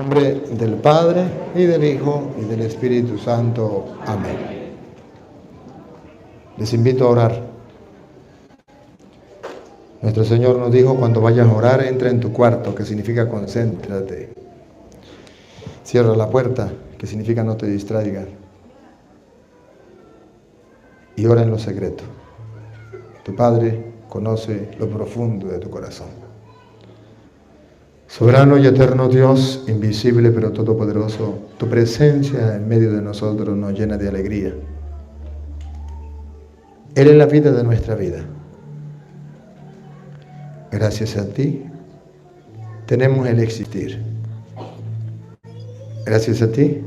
nombre del Padre, y del Hijo, y del Espíritu Santo. Amén. Les invito a orar. Nuestro Señor nos dijo, cuando vayas a orar, entra en tu cuarto, que significa concéntrate. Cierra la puerta, que significa no te distraigas. Y ora en lo secreto. Tu Padre conoce lo profundo de tu corazón. Soberano y eterno Dios, invisible pero todopoderoso, tu presencia en medio de nosotros nos llena de alegría. Eres la vida de nuestra vida. Gracias a ti tenemos el existir. Gracias a ti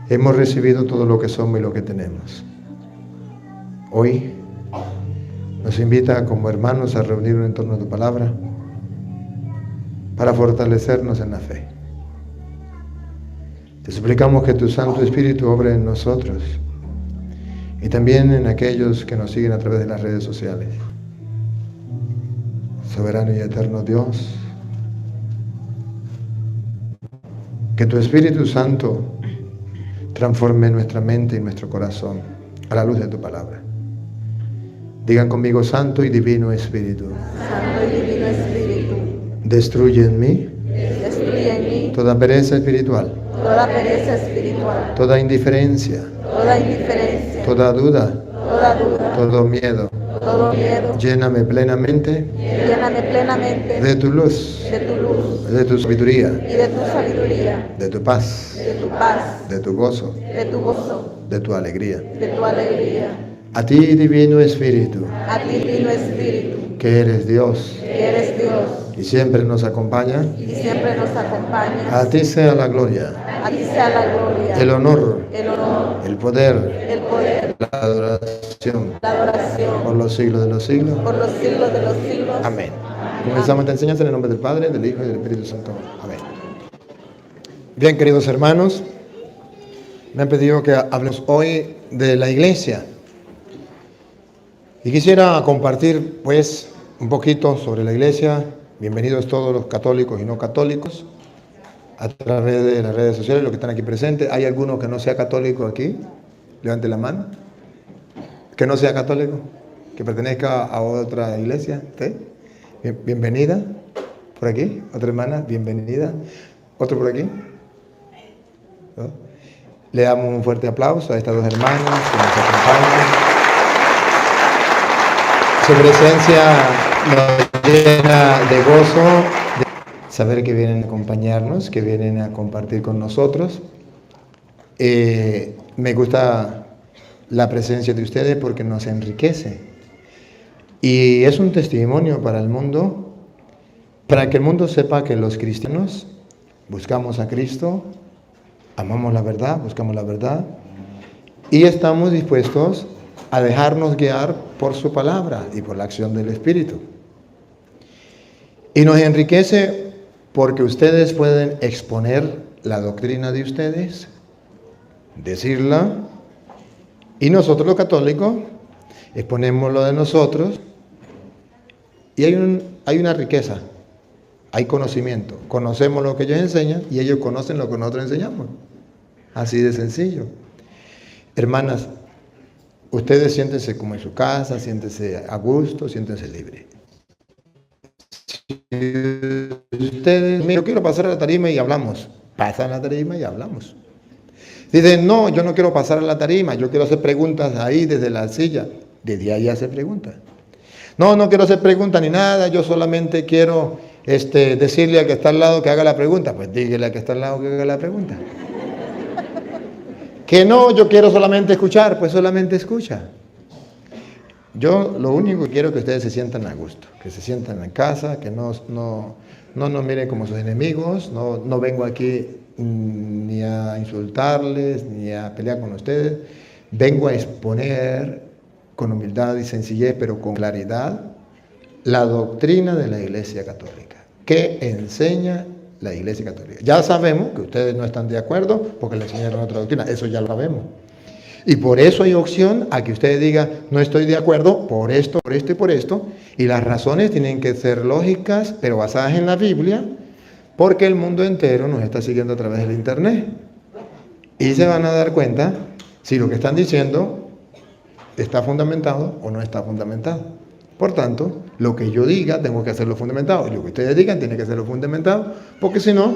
hemos recibido todo lo que somos y lo que tenemos. Hoy nos invita como hermanos a reunirnos en torno a tu palabra para fortalecernos en la fe. Te suplicamos que tu Santo Espíritu obre en nosotros y también en aquellos que nos siguen a través de las redes sociales. Soberano y eterno Dios, que tu Espíritu Santo transforme nuestra mente y nuestro corazón a la luz de tu palabra. Digan conmigo, Santo y Divino Espíritu. Santo y Divino Espíritu. Destruye en mí toda pereza espiritual, toda indiferencia, toda duda, todo miedo. Lléname plenamente de tu luz, de tu sabiduría, de tu paz, de tu gozo, de tu alegría. A ti, Divino Espíritu, que eres Dios, y siempre nos acompaña. A ti sea la gloria, el honor, el poder, la adoración, por los siglos de los siglos. Amén. Comenzamos esta enseñanza en el nombre del Padre, del Hijo y del Espíritu Santo. Amén. Bien, queridos hermanos, me han pedido que hablemos hoy de la iglesia. Y quisiera compartir, pues, un poquito sobre la iglesia. Bienvenidos todos los católicos y no católicos a través de las redes sociales, los que están aquí presentes. ¿Hay alguno que no sea católico aquí? Levante la mano. ¿Que no sea católico? ¿Que pertenezca a otra iglesia? ¿Sí? Bienvenida. ¿Por aquí? ¿Otra hermana? Bienvenida. ¿Otro por aquí? ¿No? Le damos un fuerte aplauso a estas dos hermanas que nos acompañan. Su presencia nos llena de gozo, de saber que vienen a acompañarnos, que vienen a compartir con nosotros. Me gusta la presencia de ustedes porque nos enriquece. Y es un testimonio para el mundo, para que el mundo sepa que los cristianos buscamos a Cristo, amamos la verdad, buscamos la verdad y estamos dispuestos a dejarnos guiar por su palabra y por la acción del Espíritu. Y nos enriquece porque ustedes pueden exponer la doctrina de ustedes, decirla, y nosotros los católicos exponemos lo de nosotros, y hay una riqueza, hay conocimiento. Conocemos lo que ellos enseñan y ellos conocen lo que nosotros enseñamos. Así de sencillo. Hermanas, ustedes siéntense como en su casa, siéntense a gusto, siéntense libres. Si ustedes, yo quiero pasar a la tarima y hablamos, pasan a la tarima y hablamos. Dicen, no, yo no quiero pasar a la tarima, yo quiero hacer preguntas ahí desde la silla. Desde ahí hace preguntas. No quiero hacer preguntas ni nada, yo solamente quiero decirle al que está al lado que haga la pregunta. Pues dígale al que está al lado que haga la pregunta. Que no, yo quiero solamente escuchar, pues solamente escucha. Yo lo único que quiero es que ustedes se sientan a gusto, que se sientan en casa, que no nos miren como sus enemigos, no vengo aquí ni a insultarles, ni a pelear con ustedes. Vengo a exponer con humildad y sencillez, pero con claridad, la doctrina de la Iglesia Católica. ¿Qué enseña la Iglesia Católica? Ya sabemos que ustedes no están de acuerdo porque le enseñaron otra doctrina, eso ya lo sabemos. Y por eso hay opción a que ustedes digan, no estoy de acuerdo por esto, y por esto. Y las razones tienen que ser lógicas, pero basadas en la Biblia, porque el mundo entero nos está siguiendo a través del internet. Y se van a dar cuenta si lo que están diciendo está fundamentado o no está fundamentado. Por tanto, lo que yo diga tengo que hacerlo fundamentado, y lo que ustedes digan tiene que hacerlo fundamentado, porque si no,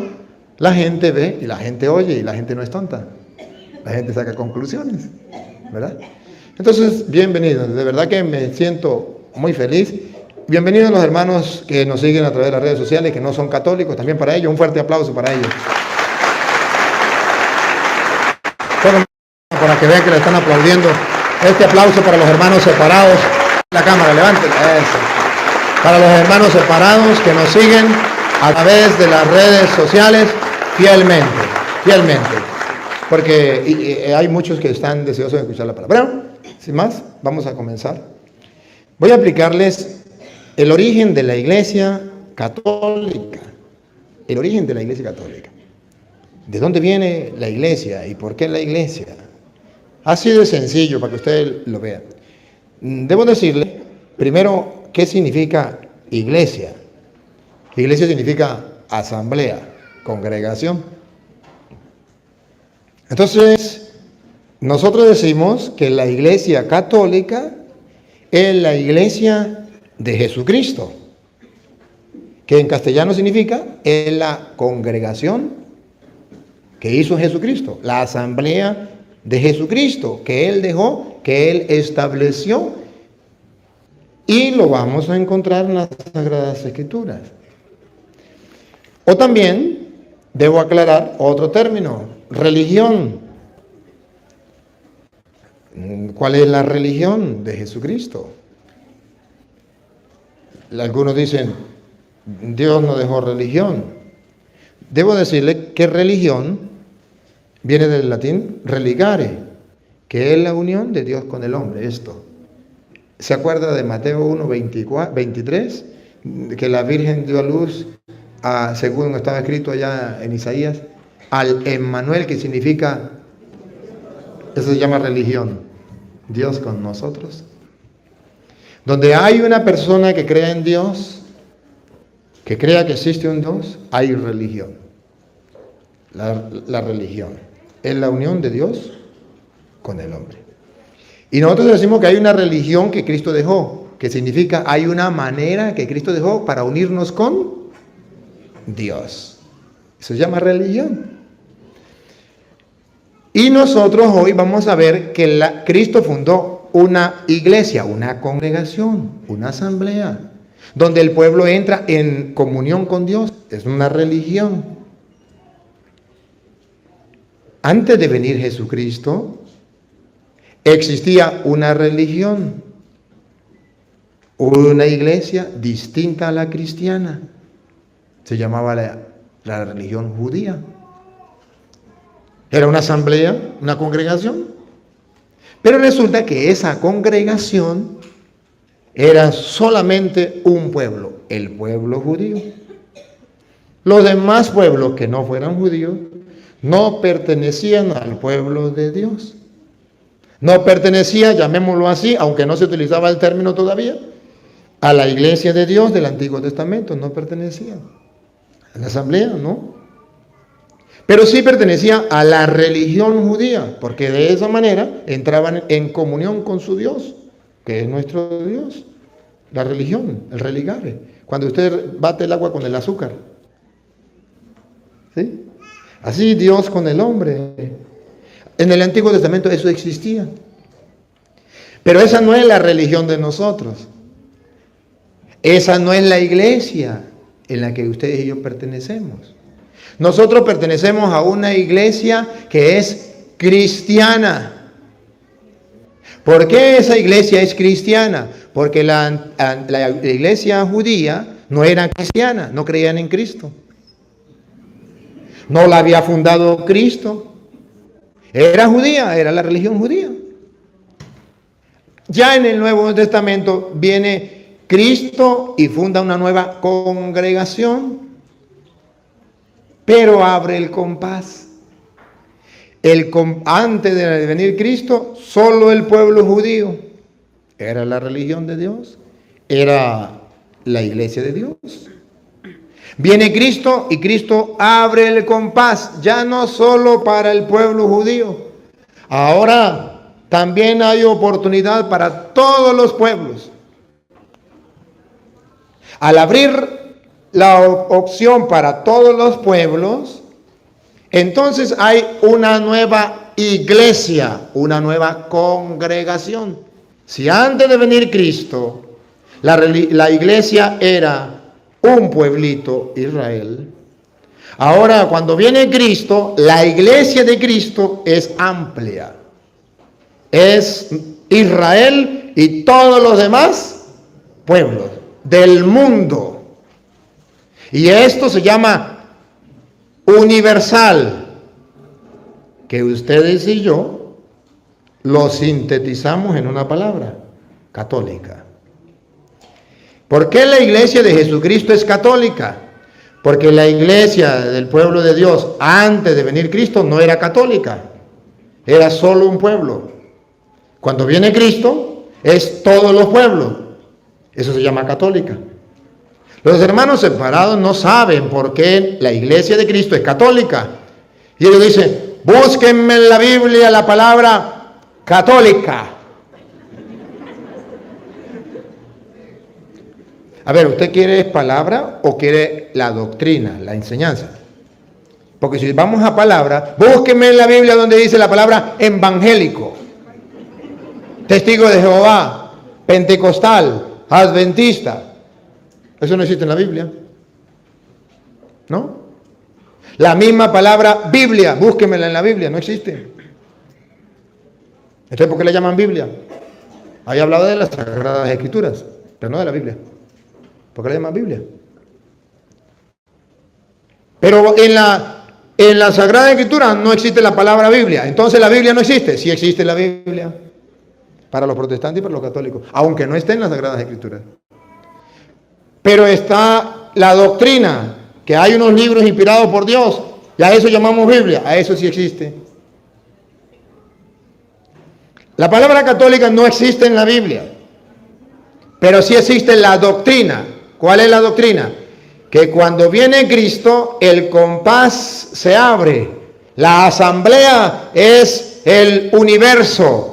la gente ve y la gente oye y la gente no es tonta. La gente saca conclusiones, ¿verdad? Entonces, bienvenidos. De verdad que me siento muy feliz. Bienvenidos los hermanos que nos siguen a través de las redes sociales, que no son católicos, también para ellos. Un fuerte aplauso para ellos. Bueno, para que vean que le están aplaudiendo. Este aplauso para los hermanos separados. La cámara, levanten. Eso. Para los hermanos separados que nos siguen a través de las redes sociales fielmente. Porque hay muchos que están deseosos de escuchar la palabra. Bueno, sin más, vamos a comenzar. Voy a aplicarles el origen de la Iglesia Católica. El origen de la Iglesia Católica. ¿De dónde viene la Iglesia y por qué la Iglesia? Así de sencillo para que ustedes lo vean. Debo decirle, primero, ¿qué significa iglesia? Iglesia significa asamblea, congregación. Entonces, nosotros decimos que la Iglesia Católica es la Iglesia de Jesucristo, que en castellano significa es la congregación que hizo Jesucristo, la asamblea de Jesucristo, que Él dejó, que Él estableció, y lo vamos a encontrar en las Sagradas Escrituras. O también, debo aclarar otro término, religión. ¿Cuál es la religión de Jesucristo? Algunos dicen, Dios no dejó religión. Debo decirle que religión viene del latín religare, que es la unión de Dios con el hombre. Esto. ¿Se acuerda de Mateo 1, 23? Que la Virgen dio a luz, según estaba escrito allá en Isaías, al Emmanuel, que significa, eso se llama religión, Dios con nosotros. Donde hay una persona que crea en Dios, que crea que existe un Dios, hay religión. La religión es la unión de Dios con el hombre. Y nosotros decimos que hay una religión que Cristo dejó, que significa hay una manera que Cristo dejó para unirnos con Dios. Eso se llama religión. Y nosotros hoy vamos a ver que Cristo fundó una iglesia, una congregación, una asamblea, donde el pueblo entra en comunión con Dios. Es una religión. Antes de venir Jesucristo, existía una religión, una iglesia distinta a la cristiana. Se llamaba la religión judía. Era una asamblea, una congregación. Pero resulta que esa congregación era solamente un pueblo, el pueblo judío. Los demás pueblos que no fueran judíos no pertenecían al pueblo de Dios. No pertenecía, llamémoslo así, aunque no se utilizaba el término todavía, a la iglesia de Dios del Antiguo Testamento. No pertenecía a la asamblea, ¿no? Pero sí pertenecía a la religión judía, porque de esa manera entraban en comunión con su Dios, que es nuestro Dios. La religión, el religare. Cuando usted bate el agua con el azúcar. ¿Sí? Así Dios con el hombre. En el Antiguo Testamento eso existía. Pero esa no es la religión de nosotros. Esa no es la iglesia en la que ustedes y yo pertenecemos. Nosotros pertenecemos a una iglesia que es cristiana. ¿Por qué esa iglesia es cristiana? Porque la iglesia judía no era cristiana, no creían en Cristo. No la había fundado Cristo. Era judía, era la religión judía. Ya en el Nuevo Testamento viene Cristo y funda una nueva congregación, pero abre el compás. Antes de venir Cristo, solo el pueblo judío era la religión de Dios, era la iglesia de Dios. Viene Cristo y Cristo abre el compás, ya no solo para el pueblo judío. Ahora también hay oportunidad para todos los pueblos. Al abrir la opción para todos los pueblos, entonces hay una nueva iglesia, una nueva congregación. Si antes de venir Cristo, la iglesia era un pueblito, Israel, ahora cuando viene Cristo, la iglesia de Cristo es amplia. Es Israel y todos los demás pueblos del mundo. Y esto se llama universal, que ustedes y yo lo sintetizamos en una palabra: católica. ¿Por qué la iglesia de Jesucristo es católica? Porque la iglesia del pueblo de Dios antes de venir Cristo no era católica, era solo un pueblo. Cuando viene Cristo es todos los pueblos, eso se llama católica. Los hermanos separados no saben por qué la iglesia de Cristo es católica. Y ellos dicen: búsquenme en la Biblia la palabra católica. A ver, ¿usted quiere palabra o quiere la doctrina, la enseñanza? Porque si vamos a palabra, búsquenme en la Biblia donde dice la palabra evangélico, testigo de Jehová, pentecostal, adventista. Eso no existe en la Biblia, ¿no? La misma palabra Biblia, búsquemela en la Biblia, no existe. Entonces, ¿por qué le llaman Biblia? Ahí ha hablado de las Sagradas Escrituras, pero no de la Biblia. ¿Por qué le llaman Biblia? Pero en la Sagrada Escritura no existe la palabra Biblia. Entonces, ¿la Biblia no existe? Sí existe la Biblia. Para los protestantes y para los católicos, aunque no esté en las Sagradas Escrituras. Pero está la doctrina, que hay unos libros inspirados por Dios, y a eso llamamos Biblia, a eso sí existe. La palabra católica no existe en la Biblia, pero sí existe la doctrina. ¿Cuál es la doctrina? Que cuando viene Cristo, el compás se abre, la asamblea es el universo,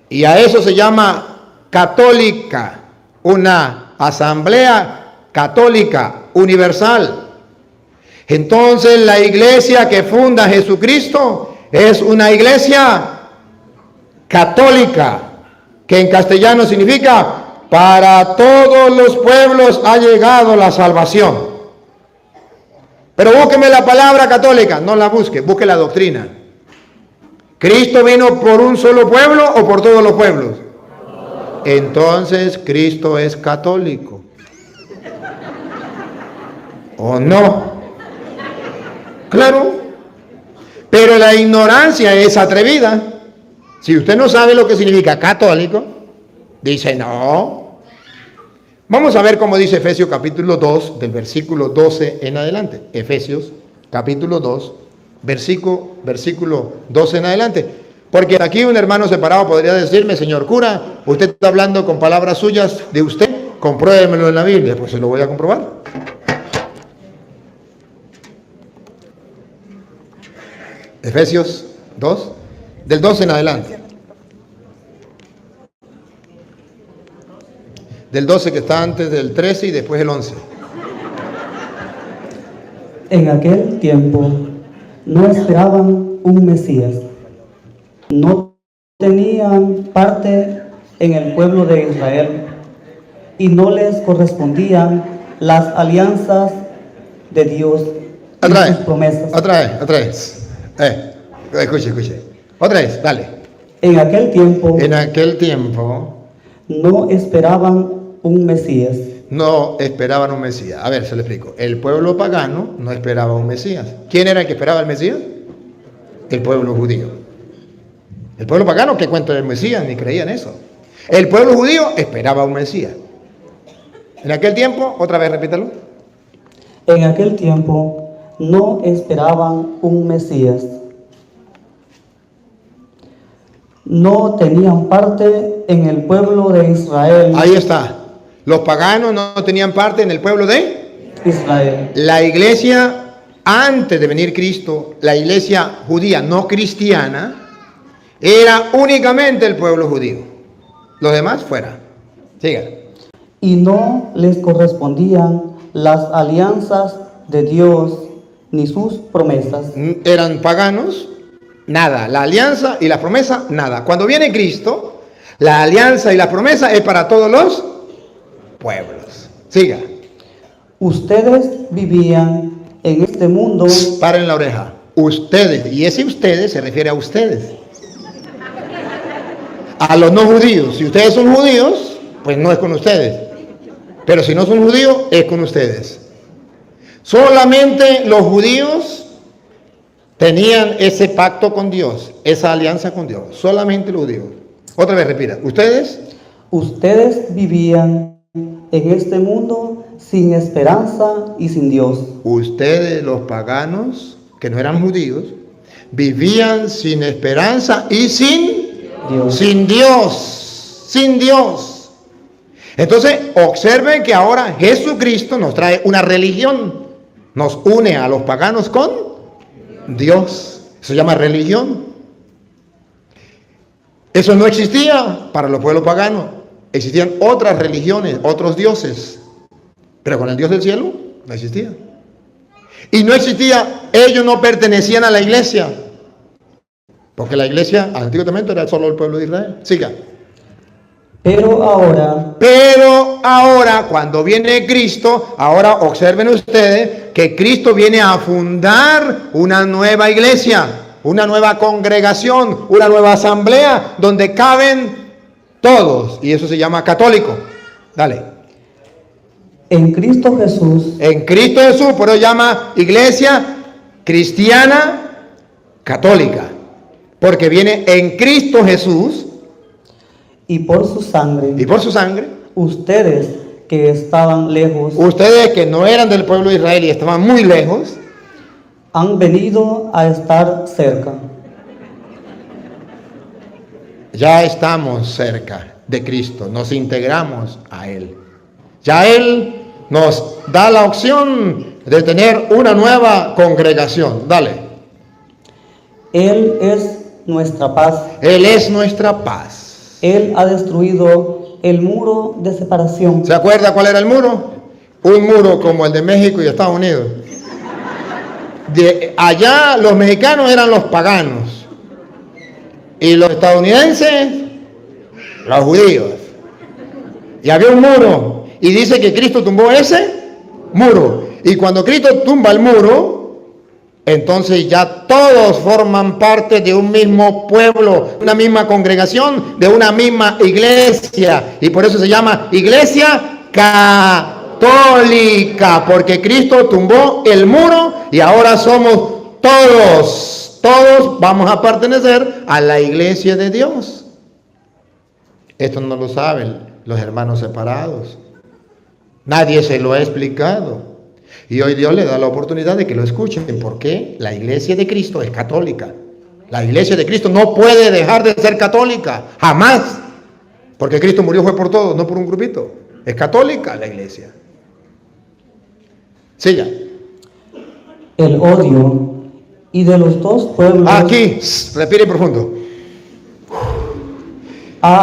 y a eso se llama católica, una asamblea católica, universal. Entonces la iglesia que funda Jesucristo es una iglesia católica, que en castellano significa: para todos los pueblos ha llegado la salvación. Pero búsqueme la palabra católica, no la busque, busque la doctrina. ¿Cristo vino por un solo pueblo o por todos los pueblos? Entonces Cristo es católico. ¿O no? Claro. Pero la ignorancia es atrevida. Si usted no sabe lo que significa católico, dice no. Vamos a ver cómo dice Efesios capítulo 2, del versículo 12 en adelante. Efesios capítulo 2, versículo 12 en adelante. Porque aquí un hermano separado podría decirme: señor cura, usted está hablando con palabras suyas de usted, compruébemelo en la Biblia. Pues se lo voy a comprobar. Efesios 2, del 12 en adelante. Del 12 que está antes del 13 y después el 11. En aquel tiempo no esperaban un Mesías, no tenían parte en el pueblo de Israel y no les correspondían las alianzas de Dios y sus promesas. Otra vez. Escuche. Otra vez, dale. En aquel tiempo no esperaban un Mesías. No esperaban un Mesías. A ver, se lo explico. El pueblo pagano no esperaba un Mesías. ¿Quién era el que esperaba el Mesías? El pueblo judío. El pueblo pagano, ¿qué cuento del Mesías? Ni creía en eso. El pueblo judío esperaba un Mesías. En aquel tiempo, otra vez repítalo. En aquel tiempo no esperaban un Mesías. No tenían parte en el pueblo de Israel. Ahí está. Los paganos no tenían parte en el pueblo de Israel. La iglesia, antes de venir Cristo, la iglesia judía no cristiana, era únicamente el pueblo judío. Los demás fuera. Siga. Y no les correspondían las alianzas de Dios ni sus promesas. Eran paganos, nada. La alianza y la promesa, nada. Cuando viene Cristo, la alianza y la promesa es para todos los pueblos. Siga. Ustedes vivían en este mundo. Paren la oreja. Ustedes, y ese ustedes se refiere a ustedes. A los no judíos. Si ustedes son judíos, pues no es con ustedes. Pero si no son judíos, es con ustedes. Solamente los judíos tenían ese pacto con Dios, esa alianza con Dios. Solamente los judíos. Otra vez repita. Ustedes vivían en este mundo sin esperanza y sin Dios. Ustedes, los paganos, que no eran judíos, vivían sin esperanza y sin Dios. Entonces, observen que ahora Jesucristo nos trae una religión. Nos une a los paganos con Dios. Eso se llama religión. Eso no existía para los pueblos paganos. Existían otras religiones, otros dioses. Pero con el Dios del cielo no existía. Y no existía, ellos no pertenecían a la iglesia. Porque la iglesia al Antiguo Testamento era solo el pueblo de Israel. Siga. Pero ahora, cuando viene Cristo, ahora observen ustedes que Cristo viene a fundar una nueva iglesia, una nueva congregación, una nueva asamblea, donde caben todos. Y eso se llama católico. Dale. En Cristo Jesús, por eso llama iglesia cristiana católica. Porque viene en Cristo Jesús. Y por su sangre. Ustedes que estaban lejos. Ustedes que no eran del pueblo de Israel y estaban muy lejos. Han venido a estar cerca. Ya estamos cerca de Cristo. Nos integramos a Él. Ya Él nos da la opción de tener una nueva congregación. Dale. Él es nuestra paz. Él es nuestra paz. Él ha destruido el muro de separación. ¿Se acuerda cuál era el muro? Un muro como el de México y Estados Unidos. De allá los mexicanos eran los paganos. Y los estadounidenses, los judíos. Y había un muro. Y dice que Cristo tumbó ese muro. Y cuando Cristo tumba el muro, entonces ya todos forman parte de un mismo pueblo, una misma congregación, de una misma iglesia. Y por eso se llama iglesia católica, porque Cristo tumbó el muro y ahora somos todos vamos a pertenecer a la iglesia de Dios. Esto no lo saben los hermanos separados. Nadie se lo ha explicado. Y hoy Dios le da la oportunidad de que lo escuchen, porque la iglesia de Cristo es católica. La iglesia de Cristo no puede dejar de ser católica, jamás. Porque Cristo murió fue por todos, no por un grupito. Es católica la iglesia. Siga. El odio y de los dos pueblos. Aquí, respire profundo.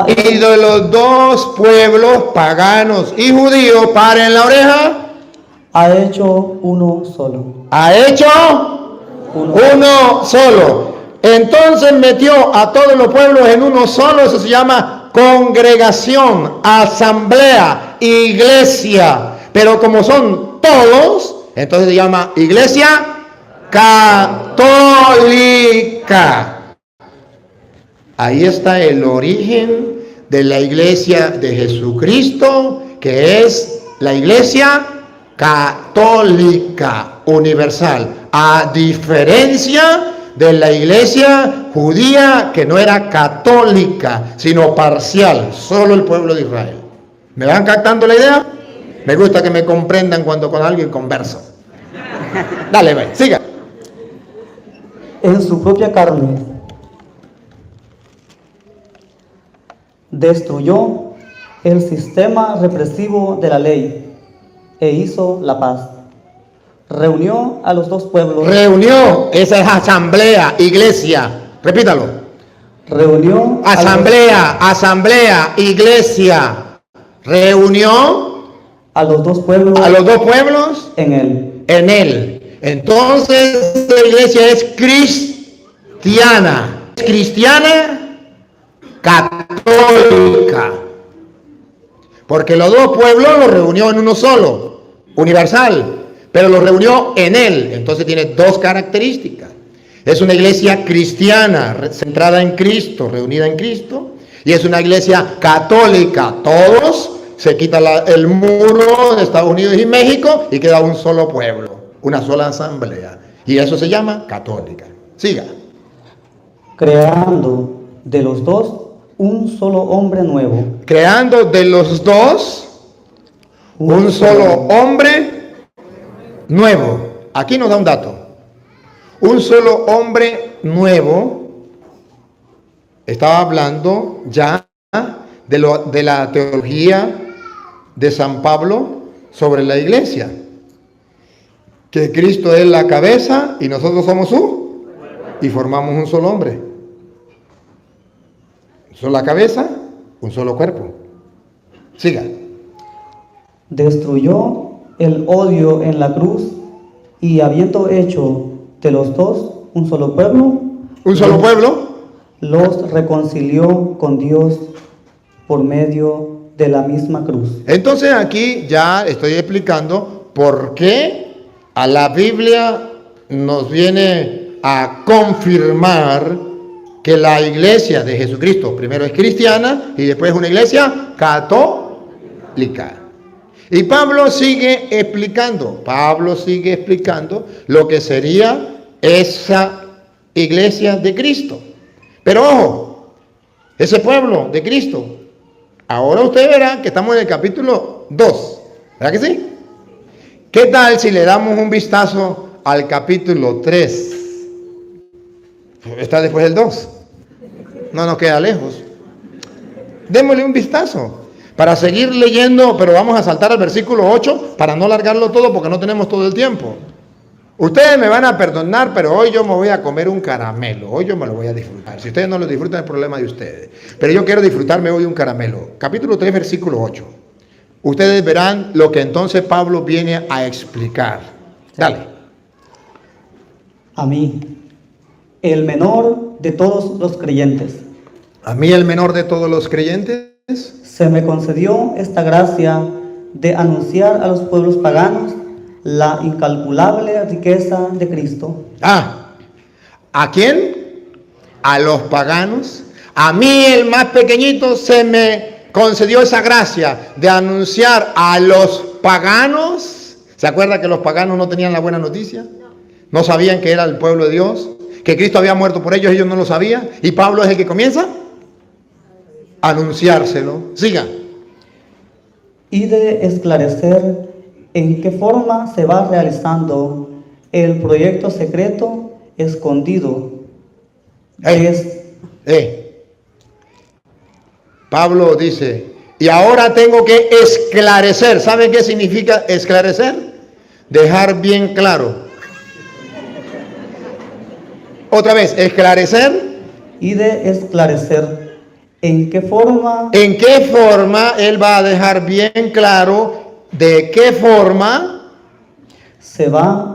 Y de los dos pueblos, paganos y judíos, paren la oreja. Ha hecho uno solo. Ha hecho uno solo. Entonces metió a todos los pueblos en uno solo. Eso se llama congregación, asamblea, iglesia. Pero como son todos, entonces se llama iglesia católica. Ahí está el origen de la iglesia de Jesucristo, que es la iglesia católica universal, a diferencia de la iglesia judía, que no era católica, sino parcial, solo el pueblo de Israel. ¿Me van captando la idea? Me gusta que me comprendan cuando con alguien converso. Dale, ve, siga. En su propia carne destruyó el sistema represivo de la ley e hizo la paz. reunió a los dos pueblos. Reunió, esa es asamblea, iglesia. Repítalo. Reunió Asamblea, iglesia. Reunió a los dos pueblos. a los dos pueblos En él. en él. Entonces la iglesia es cristiana. Cristiana católica. Porque los dos pueblos los reunió en uno solo, universal, pero los reunió en él. Entonces tiene dos características. Es una iglesia cristiana, centrada en Cristo, reunida en Cristo, y es una iglesia católica. Todos se quita el muro de Estados Unidos y México y queda un solo pueblo, una sola asamblea. Y eso se llama católica. Siga. Creando de los dos un solo hombre nuevo. Creando de los dos un solo hombre nuevo. Aquí nos da un dato. Un solo hombre nuevo. Estaba hablando ya de la teología de San Pablo sobre la iglesia. Que Cristo es la cabeza y nosotros somos y formamos un solo hombre. Sola cabeza, un solo cuerpo. Siga. Destruyó el odio en la cruz y habiendo hecho de los dos un solo pueblo. Un solo pueblo. Los reconcilió con Dios por medio de la misma cruz. Entonces aquí ya estoy explicando por qué a la Biblia nos viene a confirmar que la iglesia de Jesucristo primero es cristiana y después es una iglesia católica. Y Pablo sigue explicando lo que sería esa iglesia de Cristo. Pero ojo, ese pueblo de Cristo, ahora usted verá que estamos en el capítulo 2, ¿verdad que sí? ¿Qué tal si le damos un vistazo al capítulo 3? Está después del 2. No nos queda lejos. Démosle un vistazo para seguir leyendo, pero vamos a saltar al versículo 8 para no largarlo todo porque no tenemos todo el tiempo. Ustedes me van a perdonar, pero hoy yo me voy a comer un caramelo. Hoy yo me lo voy a disfrutar. Si ustedes no lo disfrutan, es problema de ustedes. Pero yo quiero disfrutarme hoy un caramelo. Capítulo 3, versículo 8. Ustedes verán lo que entonces Pablo viene a explicar. Dale. A mí, el menor de todos los creyentes. A mí, el menor de todos los creyentes. Se me concedió esta gracia de anunciar a los pueblos paganos la incalculable riqueza de Cristo. ¿A quién? A los paganos. A mí, el más pequeñito, se me concedió esa gracia de anunciar a los paganos. ¿Se acuerda que los paganos no tenían la buena noticia? No sabían que era el pueblo de Dios, que Cristo había muerto por ellos no lo sabían. Y Pablo es el que comienza a anunciárselo. Siga. Y de esclarecer en qué forma se va realizando el proyecto secreto escondido. Pablo dice, y ahora tengo que esclarecer. ¿Sabe qué significa esclarecer? Dejar bien claro. Otra vez, esclarecer. Y de esclarecer en qué forma. En qué forma él va a dejar bien claro de qué forma se va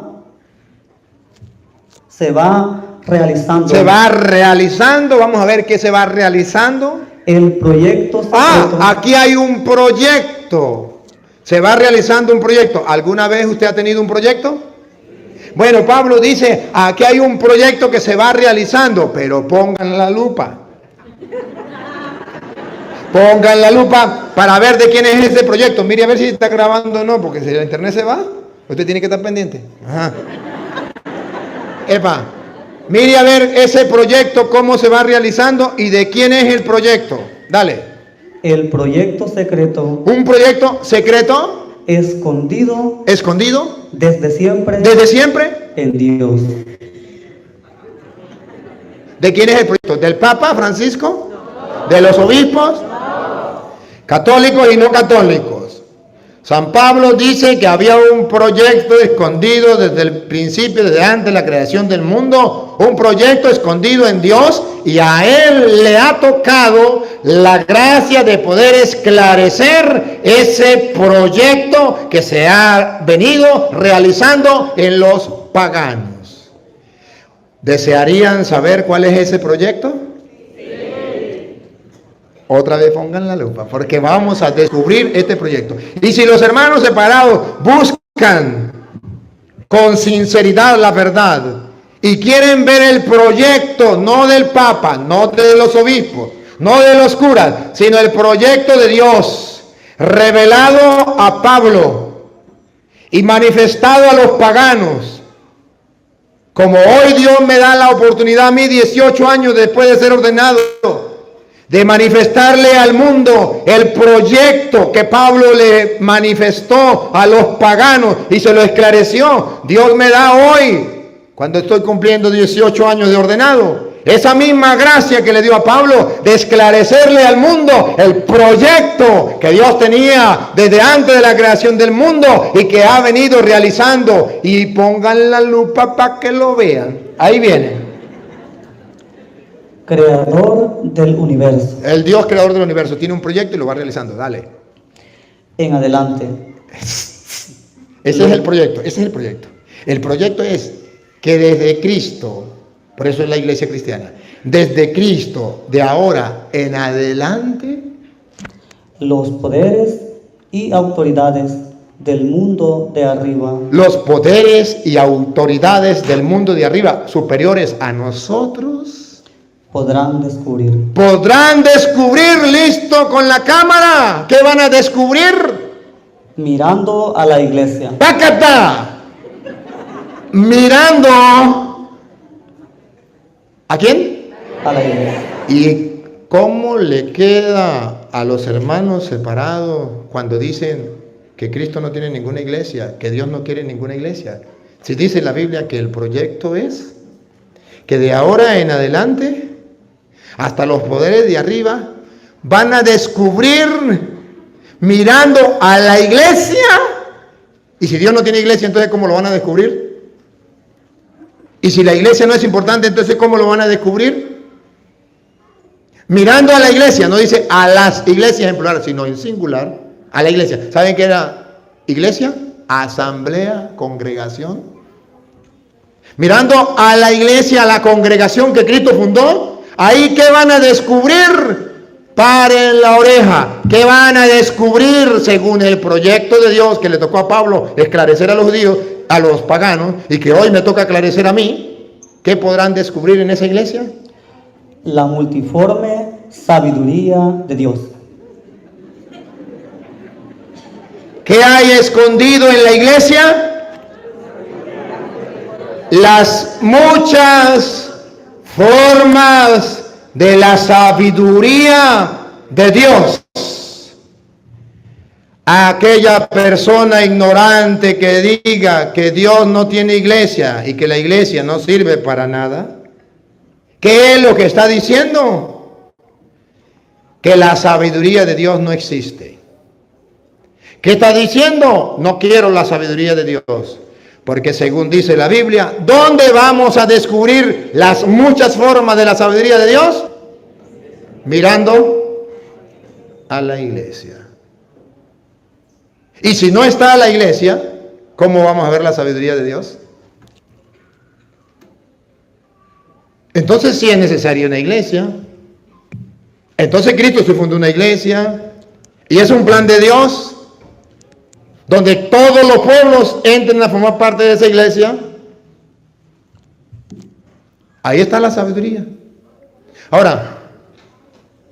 realizando. Se va realizando. Vamos a ver qué se va realizando. El proyecto secreto. Aquí hay un proyecto. Se va realizando un proyecto. ¿Alguna vez usted ha tenido un proyecto? Bueno, Pablo dice, aquí hay un proyecto que se va realizando, pero pongan la lupa. Pongan la lupa para ver de quién es ese proyecto. Mire a ver si está grabando o no, porque si la internet se va, usted tiene que estar pendiente. Mire a ver ese proyecto, cómo se va realizando y de quién es el proyecto. Dale. El proyecto secreto. Un proyecto secreto. Escondido. Escondido. Desde siempre. Desde siempre. En Dios. ¿De quién es el proyecto? ¿Del Papa Francisco? ¿De los obispos? Católicos y no católicos. San Pablo dice que había un proyecto escondido desde el principio, desde antes de la creación del mundo, un proyecto escondido en Dios, y a él le ha tocado la gracia de poder esclarecer ese proyecto que se ha venido realizando en los paganos. ¿Desearían saber cuál es ese proyecto? Otra vez pongan la lupa, porque vamos a descubrir este proyecto. Y si los hermanos separados buscan con sinceridad la verdad y quieren ver el proyecto, no del Papa, no de los obispos, no de los curas, sino el proyecto de Dios revelado a Pablo y manifestado a los paganos, como hoy Dios me da la oportunidad a mí, 18 años después de ser ordenado, de manifestarle al mundo el proyecto que Pablo le manifestó a los paganos y se lo esclareció. Dios me da hoy, cuando estoy cumpliendo 18 años de ordenado, esa misma gracia que le dio a Pablo de esclarecerle al mundo el proyecto que Dios tenía desde antes de la creación del mundo y que ha venido realizando. Y pongan la lupa para que lo vean. Ahí viene. Creador del universo. El Dios creador del universo tiene un proyecto y lo va realizando. Dale. En adelante. Ese es el proyecto, ese es el proyecto. El proyecto es que desde Cristo, por eso es la iglesia cristiana, desde Cristo, de ahora en adelante, los poderes y autoridades del mundo de arriba, los poderes y autoridades del mundo de arriba, superiores a nosotros, podrán descubrir. Podrán descubrir, listo, con la cámara. ¿Qué van a descubrir? Mirando a la iglesia. ¡Pácata! Mirando. ¿A quién? A la iglesia. ¿Y cómo le queda a los hermanos separados cuando dicen que Cristo no tiene ninguna iglesia, que Dios no quiere ninguna iglesia? Si dice la Biblia que el proyecto es que de ahora en adelante, hasta los poderes de arriba van a descubrir mirando a la iglesia. Y si Dios no tiene iglesia, entonces ¿cómo lo van a descubrir? Y si la iglesia no es importante, entonces ¿cómo lo van a descubrir? Mirando a la iglesia, no dice a las iglesias en plural, sino en singular, a la iglesia. ¿Saben qué era iglesia? Asamblea, congregación. Mirando a la iglesia, a la congregación que Cristo fundó. Ahí, ¿qué van a descubrir? Paren la oreja. ¿Qué van a descubrir según el proyecto de Dios que le tocó a Pablo esclarecer a los judíos, a los paganos, y que hoy me toca aclarecer a mí? ¿Qué podrán descubrir en esa iglesia? La multiforme sabiduría de Dios. ¿Qué hay escondido en la iglesia? Las muchas formas de la sabiduría de Dios. A aquella persona ignorante que diga que Dios no tiene iglesia y que la iglesia no sirve para nada, ¿qué es lo que está diciendo? Que la sabiduría de Dios no existe. ¿Qué está diciendo? No quiero la sabiduría de Dios. Porque según dice la Biblia, ¿dónde vamos a descubrir las muchas formas de la sabiduría de Dios? Mirando a la iglesia. Y si no está la iglesia, ¿cómo vamos a ver la sabiduría de Dios? Entonces sí es necesaria una iglesia. Entonces Cristo se fundó una iglesia. Y es un plan de Dios, donde todos los pueblos entren a formar parte de esa iglesia. Ahí está la sabiduría. Ahora,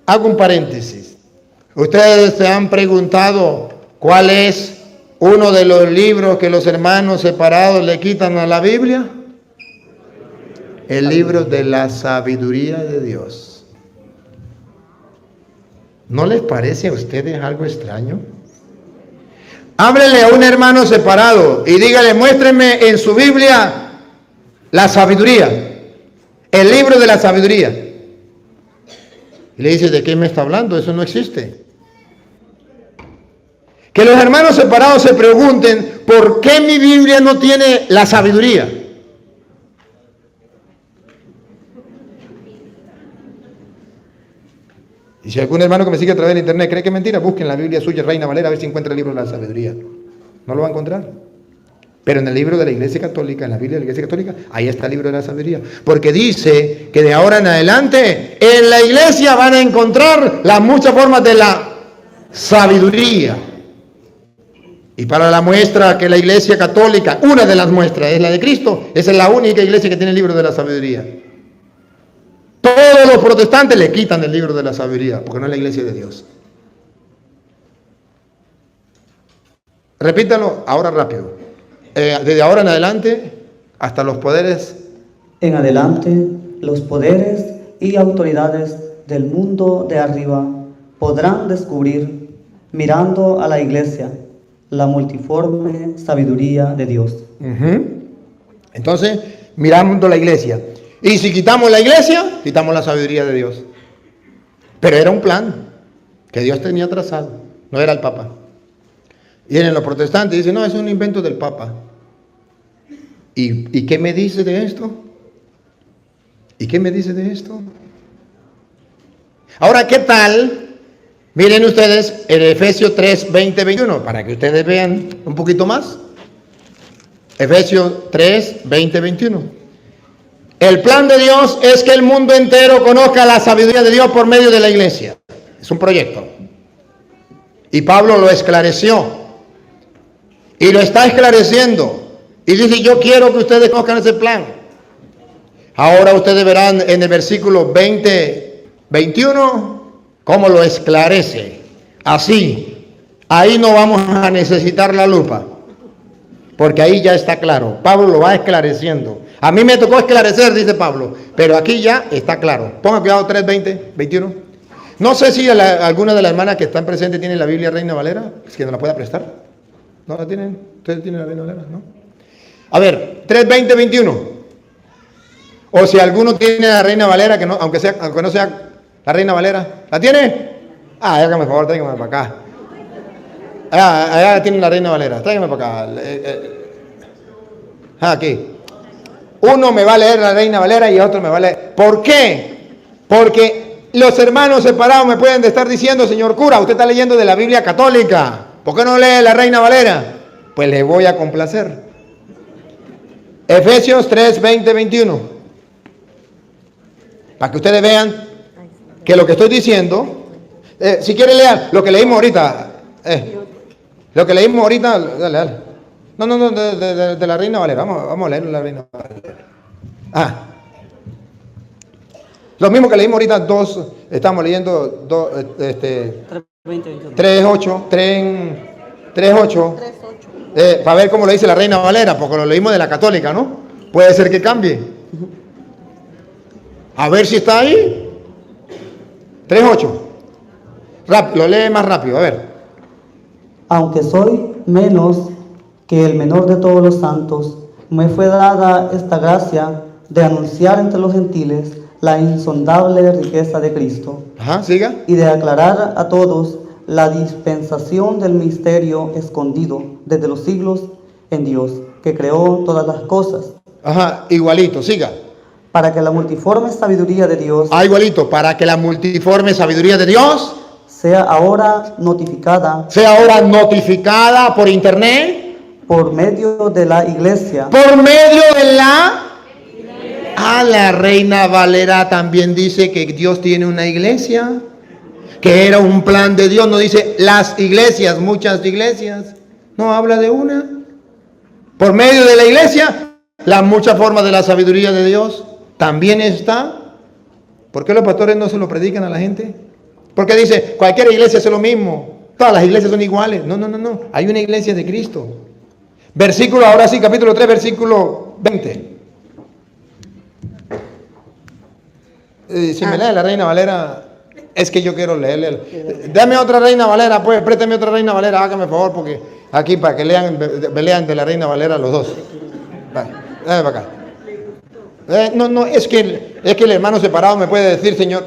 hago un paréntesis. Ustedes se han preguntado cuál es uno de los libros que los hermanos separados le quitan a la Biblia. El libro de la sabiduría de Dios. ¿No les parece a ustedes algo extraño? Háblele a un hermano separado y dígale, muéstreme en su Biblia la sabiduría, el libro de la sabiduría. Y le dice, ¿de qué me está hablando? Eso no existe. Que los hermanos separados se pregunten, ¿por qué mi Biblia no tiene la sabiduría? Y si algún hermano que me sigue a través de internet cree que es mentira, busquen la Biblia suya, Reina Valera, a ver si encuentra el libro de la sabiduría. No lo va a encontrar. Pero en el libro de la Iglesia Católica, en la Biblia de la Iglesia Católica, ahí está el libro de la sabiduría. Porque dice que de ahora en adelante en la iglesia van a encontrar las muchas formas de la sabiduría. Y para la muestra que la Iglesia Católica, una de las muestras es la de Cristo, esa es la única iglesia que tiene el libro de la sabiduría. Todos los protestantes le quitan el libro de la sabiduría, porque no es la iglesia de Dios. Repítalo ahora rápido. Desde ahora en adelante, hasta los poderes. En adelante, los poderes y autoridades del mundo de arriba podrán descubrir, mirando a la iglesia, la multiforme sabiduría de Dios. Entonces, mirando la iglesia. Y si quitamos la iglesia, quitamos la sabiduría de Dios. Pero era un plan que Dios tenía trazado, no era el Papa. Y vienen los protestantes y dicen, no, es un invento del Papa. ¿Y qué me dice de esto? ¿Y qué me dice de esto? Ahora, ¿qué tal? Miren ustedes en Efesios 3, 20, 21, para que ustedes vean un poquito más. Efesios 3, 20, 21. El plan de Dios es que el mundo entero conozca la sabiduría de Dios por medio de la iglesia. Es un proyecto. Y Pablo lo esclareció. Y lo está esclareciendo. Y dice, yo quiero que ustedes conozcan ese plan. Ahora ustedes verán en el versículo 20, 21, cómo lo esclarece. Así, ahí no vamos a necesitar la lupa. Porque ahí ya está claro. Pablo lo va esclareciendo. A mí me tocó esclarecer, dice Pablo. Pero aquí ya está claro. Ponga cuidado, 3, 20, 21. No sé si alguna de las hermanas que están presentes tiene la Biblia Reina Valera. Es que nos la pueda prestar. ¿No la tienen? ¿Ustedes tienen la Reina Valera? ¿No? A ver, 3, 20, 21. O si alguno tiene la Reina Valera, que no, aunque no sea la Reina Valera. ¿La tiene? Hágame el favor, tráigame para acá. Allá tiene la Reina Valera. Tráigame para acá. Aquí. Uno me va a leer la Reina Valera y otro me va a leer. ¿Por qué? Porque los hermanos separados me pueden estar diciendo, señor cura, usted está leyendo de la Biblia católica. ¿Por qué no lee la Reina Valera? Pues le voy a complacer. Efesios 3, 20, 21. Para que ustedes vean que lo que estoy diciendo, si quieren leer lo que leímos ahorita, lo que leímos ahorita, dale. No, de la Reina Valera, vamos a leer la Reina Valera. Lo mismo que leímos ahorita, estamos leyendo 3.8, 3.8, para ver cómo lo dice la Reina Valera, porque lo leímos de la católica, ¿no? Puede ser que cambie. A ver si está ahí. 3.8. Lo lee más rápido, a ver. Aunque soy menos que el menor de todos los santos, me fue dada esta gracia de anunciar entre los gentiles la insondable riqueza de Cristo. Siga. Y de aclarar a todos la dispensación del misterio escondido desde los siglos en Dios, que creó todas las cosas. Igualito, siga. Para que la multiforme sabiduría de Dios. Igualito, para que la multiforme sabiduría de Dios sea ahora notificada. Sea ahora notificada por internet. Por medio de la iglesia. Por medio de la... la Reina Valera también dice que Dios tiene una iglesia. Que era un plan de Dios. No dice las iglesias, muchas iglesias. No, habla de una. Por medio de la iglesia, la mucha forma de la sabiduría de Dios también está. ¿Por qué los pastores no se lo predican a la gente? Porque dice, cualquier iglesia hace lo mismo. Todas las iglesias son iguales. No. Hay una iglesia de Cristo. Versículo, ahora sí, capítulo 3, versículo 20. Si me lee la Reina Valera, es que yo quiero leerle. Dame otra Reina Valera, pues, préstame otra Reina Valera, hágame favor, porque aquí para que lean de la Reina Valera los dos. Vale, dame para acá. Es que el hermano separado me puede decir, señor,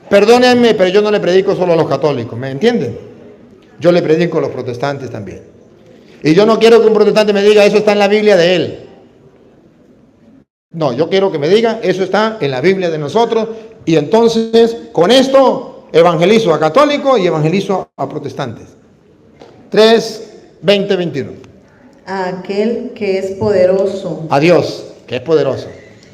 perdónenme, pero yo no le predico solo a los católicos, ¿me entienden? yo le predico a los protestantes también. Y yo no quiero que un protestante me diga, eso está en la Biblia de él. No, yo quiero que me diga, eso está en la Biblia de nosotros. Y entonces, con esto, evangelizo a católicos y evangelizo a protestantes. 3, 20, 21. A aquel que es poderoso A Dios, que es poderoso.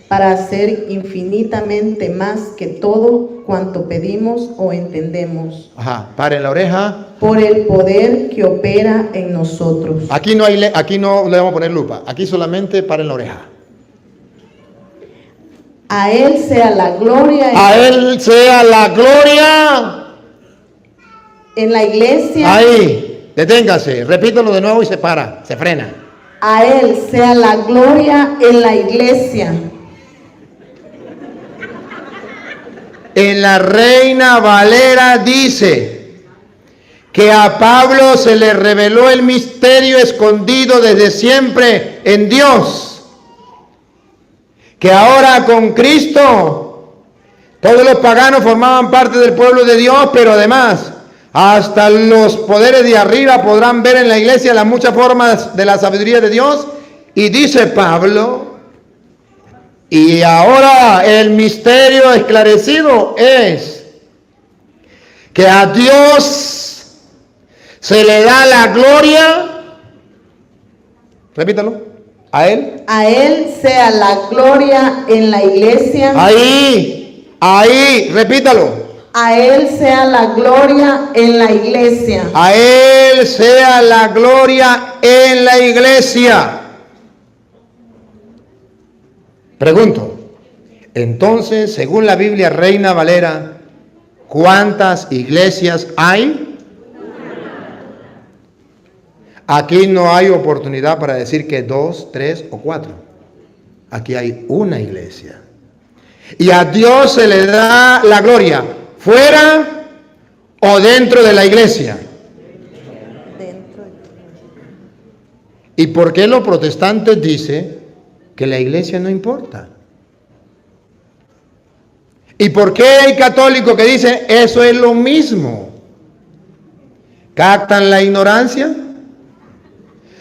para hacer infinitamente más que todo cuanto pedimos o entendemos, Ajá, paren la oreja. por el poder que opera en nosotros. Aquí no le vamos a poner lupa. Aquí solamente paren la oreja. A Él sea la gloria A Él sea la gloria. en la iglesia. Ahí, deténgase, repítalo de nuevo y se para, se frena. A Él sea la gloria en la iglesia. En la Reina Valera dice que a Pablo se le reveló el misterio escondido desde siempre en Dios. Que ahora con Cristo todos los paganos formaban parte del pueblo de Dios, pero además hasta los poderes de arriba podrán ver en la iglesia las muchas formas de la sabiduría de Dios. Y dice Pablo, y ahora el misterio esclarecido es que a Dios se le da la gloria. Repítalo. A Él. A Él sea la gloria en la iglesia. Ahí, repítalo. A Él sea la gloria en la iglesia. A Él sea la gloria en la iglesia. Pregunto, entonces, según la Biblia Reina Valera, ¿cuántas iglesias hay? Aquí no hay oportunidad para decir que 2, 3 o 4. Aquí hay una iglesia. Y a Dios se le da la gloria, fuera o dentro de la iglesia. ¿Y por qué los protestantes dicen que la iglesia no importa? ¿Y por qué hay católicos que dicen eso es lo mismo? ¿Captan la ignorancia?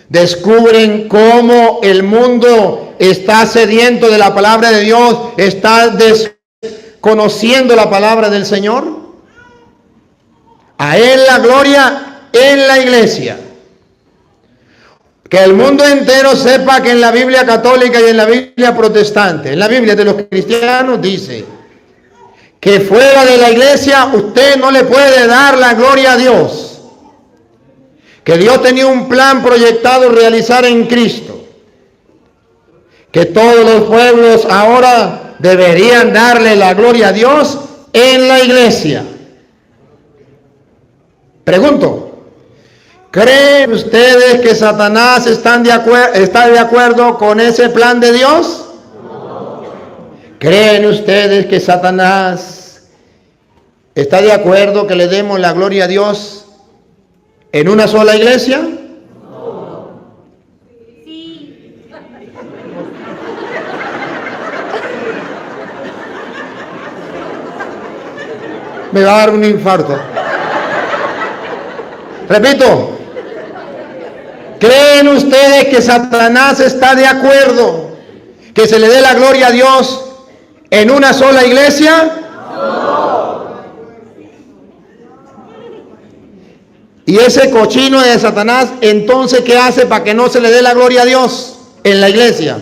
Descubren cómo el mundo está sediento de la palabra de Dios, está desconociendo la palabra del Señor. A Él la gloria en la iglesia. Que el mundo entero sepa que en la Biblia católica y en la Biblia protestante, en la Biblia de los cristianos dice que fuera de la iglesia usted no le puede dar la gloria a Dios. Que Dios tenía un plan proyectado realizar en Cristo. Que todos los pueblos ahora deberían darle la gloria a Dios en la iglesia. Pregunto, ¿creen ustedes que Satanás está de acuerdo con ese plan de Dios? ¿Creen ustedes que Satanás está de acuerdo que le demos la gloria a Dios en una sola iglesia? No. Sí. Me va a dar un infarto. Repito, ¿creen ustedes que Satanás está de acuerdo que se le dé la gloria a Dios en una sola iglesia? Y ese cochino de Satanás, entonces, ¿qué hace para que no se le dé la gloria a Dios en la iglesia?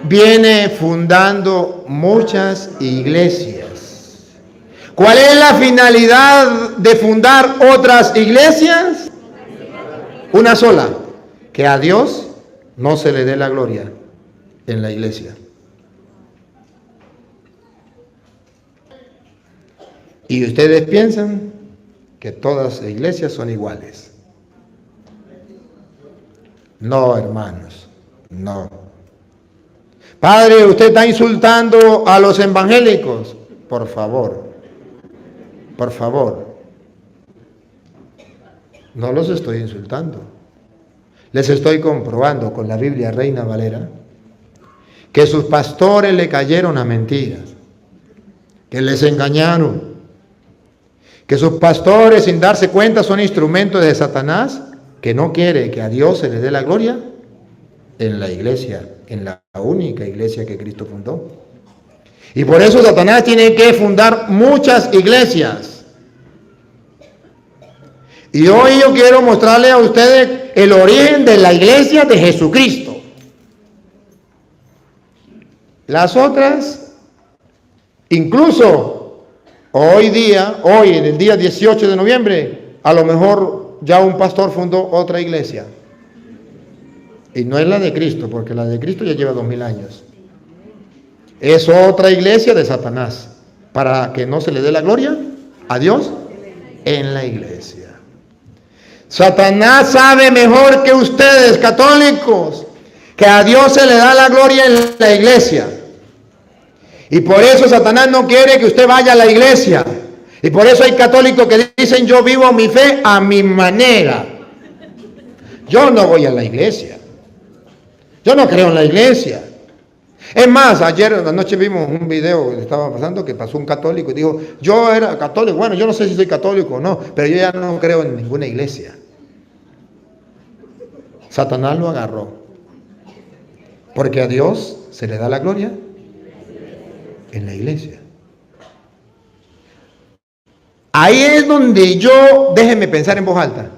Viene fundando muchas iglesias. ¿Cuál es la finalidad de fundar otras iglesias? Una sola, que a Dios no se le dé la gloria en la iglesia. ¿Y ustedes piensan que todas las iglesias son iguales? No, hermanos, no. Padre, usted está insultando a los evangélicos. Por favor, no los estoy insultando. Les estoy comprobando con la Biblia Reina Valera que sus pastores le cayeron a mentiras, que les engañaron, que sus pastores, sin darse cuenta, son instrumentos de Satanás, que no quiere que a Dios se le dé la gloria en la iglesia, en la única iglesia que Cristo fundó. Y por eso Satanás tiene que fundar muchas iglesias. Y hoy yo quiero mostrarle a ustedes el origen de la iglesia de Jesucristo. Las otras, incluso hoy en el día 18 de noviembre, a lo mejor ya un pastor fundó otra iglesia. Y no es la de Cristo, porque la de Cristo ya lleva 2000 años. Es otra iglesia de Satanás, para que no se le dé la gloria a Dios en la iglesia. Satanás sabe mejor que ustedes, católicos, que a Dios se le da la gloria en la iglesia. Y por eso Satanás no quiere que usted vaya a la iglesia. Y por eso hay católicos que dicen: yo vivo mi fe a mi manera. Yo no voy a la iglesia. Yo no creo en la iglesia. Es más, ayer anoche vimos un video que estaba pasando, que pasó un católico y dijo: yo era católico. Bueno, yo no sé si soy católico o no, pero yo ya no creo en ninguna iglesia. Satanás lo agarró. Porque a Dios se le da la gloria en la iglesia. Ahí es donde yo, déjenme pensar en voz alta.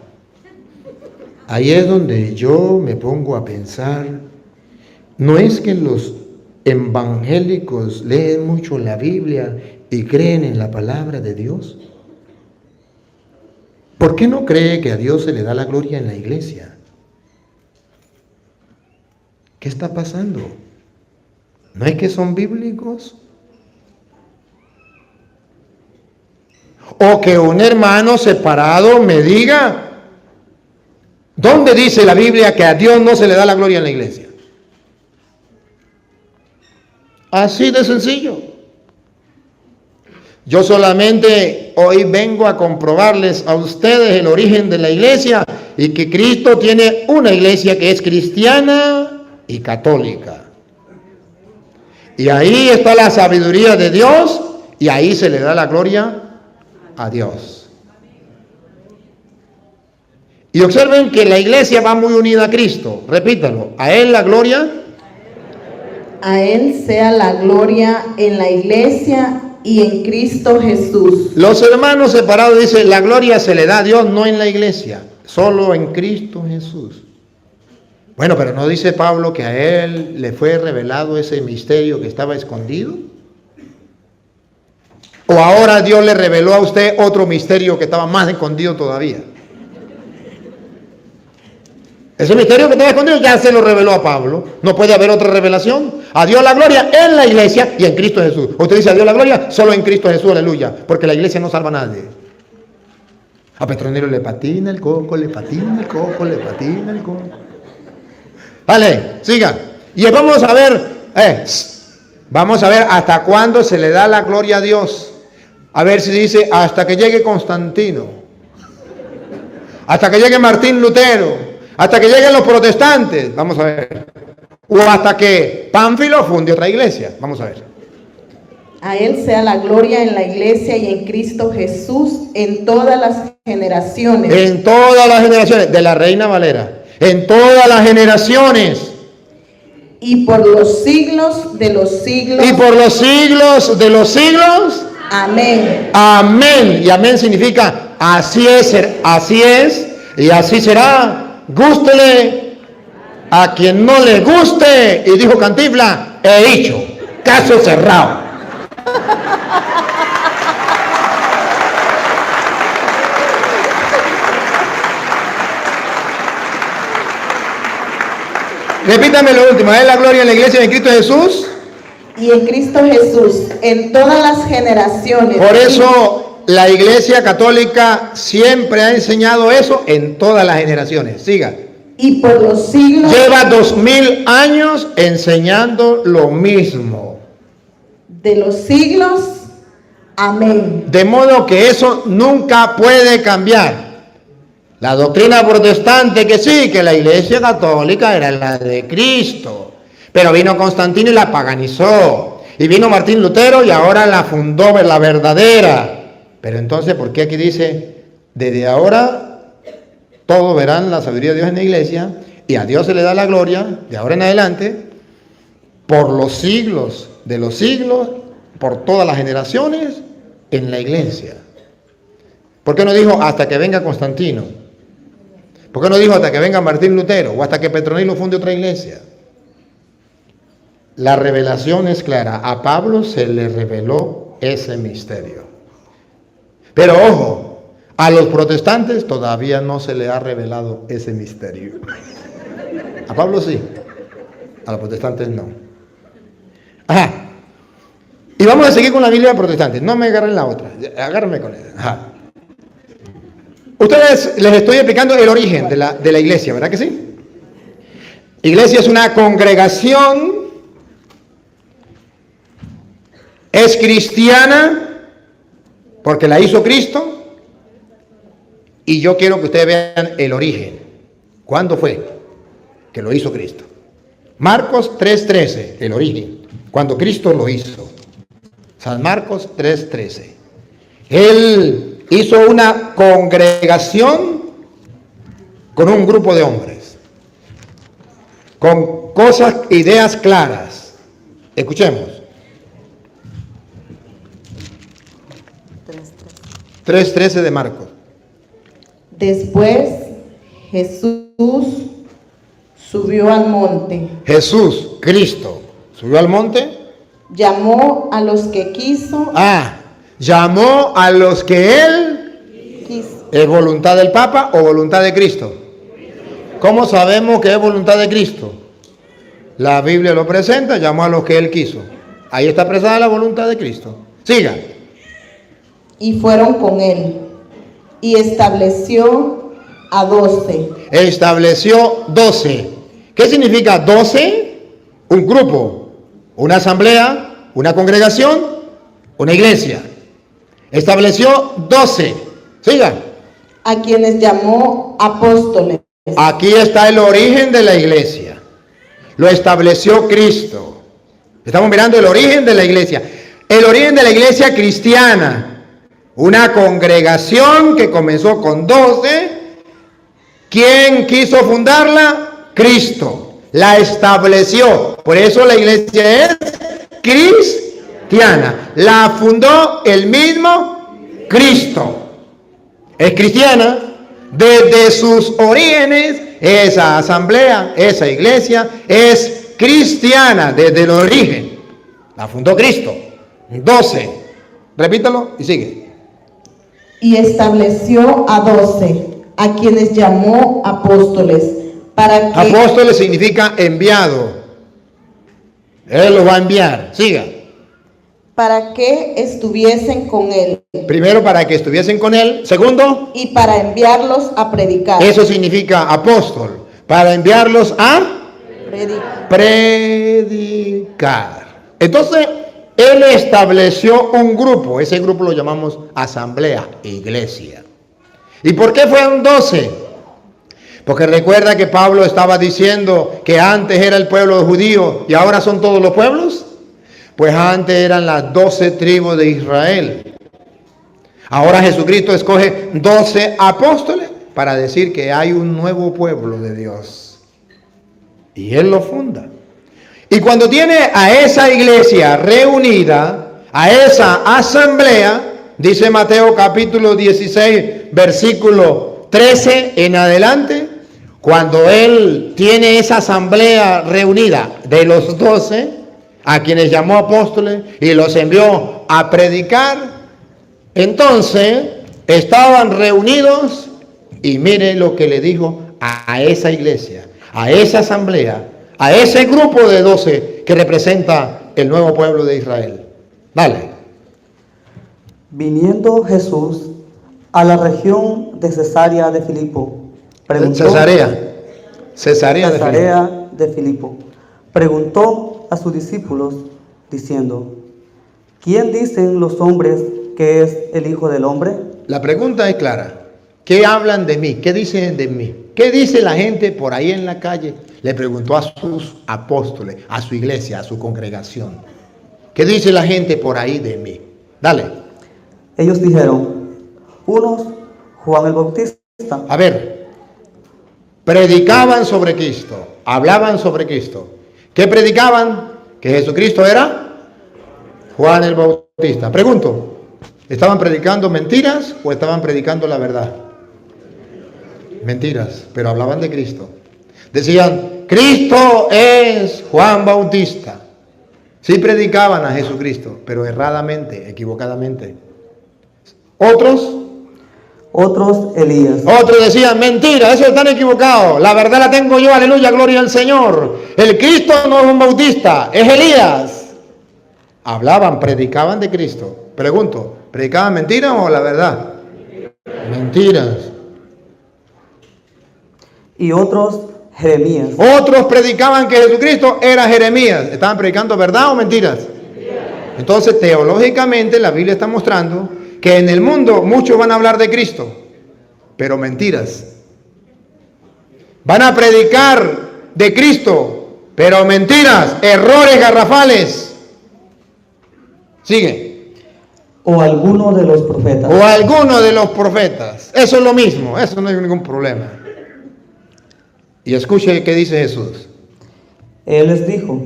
Ahí es donde yo me pongo a pensar. No es que los evangélicos leen mucho la Biblia y creen en la palabra de Dios. ¿Por qué no cree que a Dios se le da la gloria en la iglesia? ¿Qué está pasando? ¿No es que son bíblicos? O que un hermano separado me diga: ¿dónde dice la Biblia que a Dios no se le da la gloria en la iglesia? Así de sencillo. Yo solamente hoy vengo a comprobarles a ustedes el origen de la iglesia, y que Cristo tiene una iglesia que es cristiana y católica. Y ahí está la sabiduría de Dios, y ahí se le da la gloria a Dios. Y observen que la iglesia va muy unida a Cristo. Repítalo: a Él la gloria. A Él sea la gloria en la iglesia y en Cristo Jesús. Los hermanos separados dicen: la gloria se le da a Dios, no en la iglesia, solo en Cristo Jesús. Bueno, pero ¿no dice Pablo que a Él le fue revelado ese misterio que estaba escondido? ¿O ahora Dios le reveló a usted otro misterio que estaba más escondido todavía? Ese misterio que estaba escondido ya se lo reveló a Pablo. No puede haber otra revelación. A Dios la gloria en la iglesia y en Cristo Jesús. Usted dice: a Dios la gloria solo en Cristo Jesús, aleluya. Porque la iglesia no salva a nadie. A Petronilo le patina el coco, le patina el coco, le patina el coco. Vale, siga. Y vamos a ver hasta cuándo se le da la gloria a Dios. A ver si dice: hasta que llegue Constantino, hasta que llegue Martín Lutero, hasta que lleguen los protestantes. Vamos a ver. O hasta que Pánfilo funde otra iglesia. Vamos a ver. A Él sea la gloria en la iglesia y en Cristo Jesús en todas las generaciones. En todas las generaciones. De la Reina Valera. En todas las generaciones. Y por los siglos de los siglos. Y por los siglos de los siglos. Amén. Amén. Y amén significa: así es y así será. Gústele a quien no le guste. Y dijo Cantinflas: he dicho. Caso cerrado. Repítame lo último: es la gloria en la iglesia de Cristo Jesús. Y en Cristo Jesús en todas las generaciones. Por eso la iglesia católica siempre ha enseñado eso en todas las generaciones. Siga. Y por los siglos. Lleva 2000 años enseñando lo mismo. De los siglos. Amén. De modo que eso nunca puede cambiar. La doctrina protestante que sí, que la iglesia católica era la de Cristo. Pero vino Constantino y la paganizó. Y vino Martín Lutero y ahora la fundó la verdadera. Pero entonces, ¿por qué aquí dice, desde ahora todos verán la sabiduría de Dios en la iglesia y a Dios se le da la gloria de ahora en adelante por los siglos de los siglos, por todas las generaciones en la iglesia? ¿Por qué no dijo hasta que venga Constantino? ¿Por qué no dijo hasta que venga Martín Lutero o hasta que Petronilo funde otra iglesia? La revelación es clara. A Pablo se le reveló ese misterio. Pero ojo, a los protestantes todavía no se le ha revelado ese misterio. A Pablo sí, a los protestantes no. Ajá. Y vamos a seguir con la Biblia protestante. No me agarren la otra, agárrenme con ella. Ajá. Ustedes les estoy explicando el origen de la iglesia, ¿verdad que sí? Iglesia es una congregación, es cristiana porque la hizo Cristo, y yo quiero que ustedes vean el origen. ¿Cuándo fue que lo hizo Cristo? Marcos 3:13, el origen, cuando Cristo lo hizo. San Marcos 3:13. Él hizo una congregación con un grupo de hombres, con cosas, ideas claras. Escuchemos. 3:13 de Marcos. Después Jesús subió al monte. Jesús, Cristo, subió al monte. Llamó a los que quiso. Llamó a los que Él quiso. ¿Es voluntad del Papa o voluntad de Cristo? ¿Cómo sabemos que es voluntad de Cristo? La Biblia lo presenta, llamó a los que Él quiso. Ahí está expresada la voluntad de Cristo. Siga. Y fueron con Él, y estableció a 12. Estableció 12. ¿Qué significa 12? Un grupo, una asamblea, una congregación, una iglesia. Estableció 12. Siga. A quienes llamó apóstoles. Aquí está el origen de la iglesia. Lo estableció Cristo. Estamos mirando el origen de la iglesia. El origen de la iglesia cristiana. Una congregación que comenzó con 12. ¿Quién quiso fundarla? Cristo. La estableció. Por eso la iglesia es cristiana. La fundó el mismo Cristo. Es cristiana. Desde sus orígenes, esa asamblea, esa iglesia es cristiana desde el origen. La fundó Cristo. 12. Repítalo y sigue. Y estableció a 12, a quienes llamó apóstoles, para que... Apóstoles significa enviado. Él los va a enviar. Siga. Para que estuviesen con Él. Primero, para que estuviesen con Él. Segundo, y para enviarlos a predicar. Eso significa apóstol. Para enviarlos a predicar. Entonces, Él estableció un grupo. Ese grupo lo llamamos asamblea, iglesia. ¿Y por qué fueron 12? Porque recuerda que Pablo estaba diciendo que antes era el pueblo judío y ahora son todos los pueblos. Pues antes eran las 12 tribus de Israel. Ahora Jesucristo escoge 12 apóstoles para decir que hay un nuevo pueblo de Dios. Y Él lo funda. Y cuando tiene a esa iglesia reunida, a esa asamblea, dice Mateo capítulo 16, versículo 13 en adelante, cuando Él tiene esa asamblea reunida de los 12, a quienes llamó apóstoles y los envió a predicar, entonces estaban reunidos y mire lo que le dijo a esa iglesia, a esa asamblea, a ese grupo de 12 que representa el nuevo pueblo de Israel. Dale. Viniendo Jesús a la región de Cesarea de Filipo, Cesarea de Filipo, preguntó a sus discípulos diciendo: ¿quién dicen los hombres que es el Hijo del Hombre? La pregunta es clara. ¿Qué hablan de mí? ¿Qué dicen de mí? ¿Qué dice la gente por ahí en la calle? Le preguntó a sus apóstoles, a su iglesia, a su congregación. ¿Qué dice la gente por ahí de mí? Dale. Ellos dijeron, unos Juan el Bautista. A ver, predicaban sobre Cristo, hablaban sobre Cristo. ¿Qué predicaban? Que Jesucristo era Juan el Bautista. Pregunto, ¿estaban predicando mentiras o estaban predicando la verdad? Mentiras, pero hablaban de Cristo. Decían, Cristo es Juan Bautista. Sí predicaban a Jesucristo, pero erradamente, equivocadamente. Otros Elías. Otros decían, mentira, eso están equivocados. La verdad la tengo yo, aleluya, gloria al Señor. El Cristo no es un bautista, es Elías. Hablaban, predicaban de Cristo. Pregunto, ¿predicaban mentiras o la verdad? Mentiras. Y otros Jeremías. Otros predicaban que Jesucristo era Jeremías. ¿Estaban predicando verdad o mentiras? Entonces, teológicamente, la Biblia está mostrando que en el mundo muchos van a hablar de Cristo, pero mentiras. Van a predicar de Cristo, pero mentiras, errores garrafales. Sigue. O alguno de los profetas. O alguno de los profetas. Eso es lo mismo, eso no hay ningún problema. Y escuche qué dice Jesús. Él les dijo,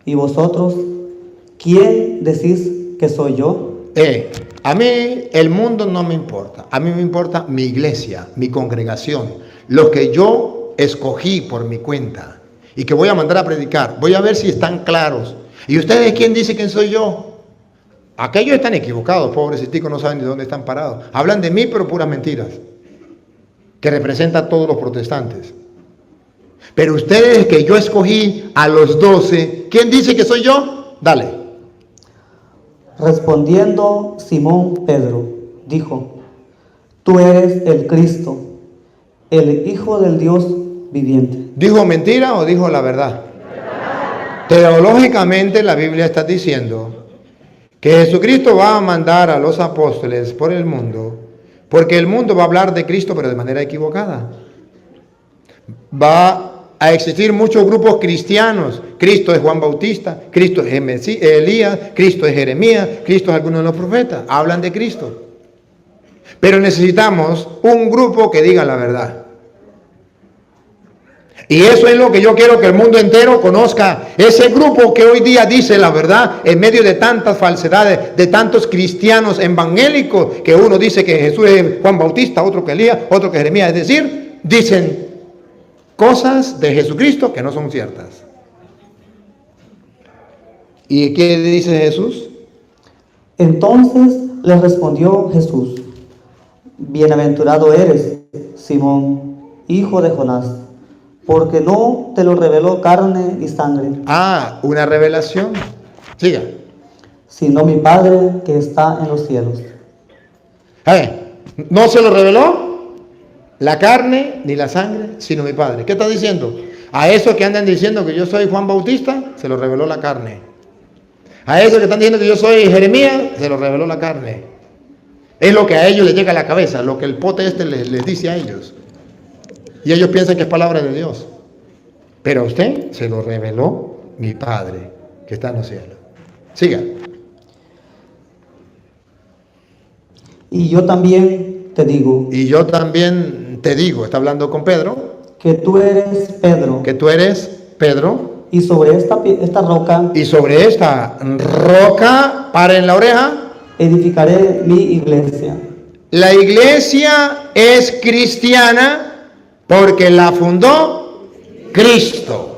¿y vosotros quién decís que soy yo? A mí el mundo no me importa. A mí me importa mi iglesia, mi congregación, lo que yo escogí por mi cuenta y que voy a mandar a predicar. Voy a ver si están claros. ¿Y ustedes quién dice quién soy yo? Aquellos están equivocados, pobrecitos, no saben de dónde están parados. Hablan de mí, pero puras mentiras, que representa a todos los protestantes. Pero ustedes que yo escogí a los 12, ¿quién dice que soy yo? Dale. Respondiendo Simón Pedro, dijo, tú eres el Cristo, el Hijo del Dios viviente. ¿Dijo mentira o dijo la verdad? Teológicamente la Biblia está diciendo que Jesucristo va a mandar a los apóstoles por el mundo, porque el mundo va a hablar de Cristo, pero de manera equivocada. Va a existir muchos grupos cristianos. Cristo es Juan Bautista, Cristo es Elías, Cristo es Jeremías, Cristo es alguno de los profetas. Hablan de Cristo. Pero necesitamos un grupo que diga la verdad. Y eso es lo que yo quiero que el mundo entero conozca. Ese grupo que hoy día dice la verdad en medio de tantas falsedades, de tantos cristianos evangélicos, que uno dice que Jesús es Juan Bautista, otro que Elías, otro que Jeremías. Es decir, dicen cosas de Jesucristo que no son ciertas. ¿Y qué dice Jesús? Entonces les respondió Jesús, bienaventurado eres, Simón, hijo de Jonás, porque no te lo reveló carne ni sangre. Una revelación. Siga. Sino mi Padre que está en los cielos. ¿No se lo reveló la carne ni la sangre, sino mi Padre? ¿Qué está diciendo? A esos que andan diciendo que yo soy Juan Bautista, se lo reveló la carne. A esos que están diciendo que yo soy Jeremías, se lo reveló la carne. Es lo que a ellos les llega a la cabeza, lo que el pote les dice a ellos. Y ellos piensan que es palabra de Dios. Pero a usted se lo reveló mi Padre que está en los cielos. Siga. Y yo también te digo. Y yo también te digo, está hablando con Pedro. Que tú eres Pedro. Que tú eres Pedro. Y sobre esta roca. Y sobre esta roca, para en la oreja, edificaré mi iglesia. La iglesia es cristiana porque la fundó Cristo.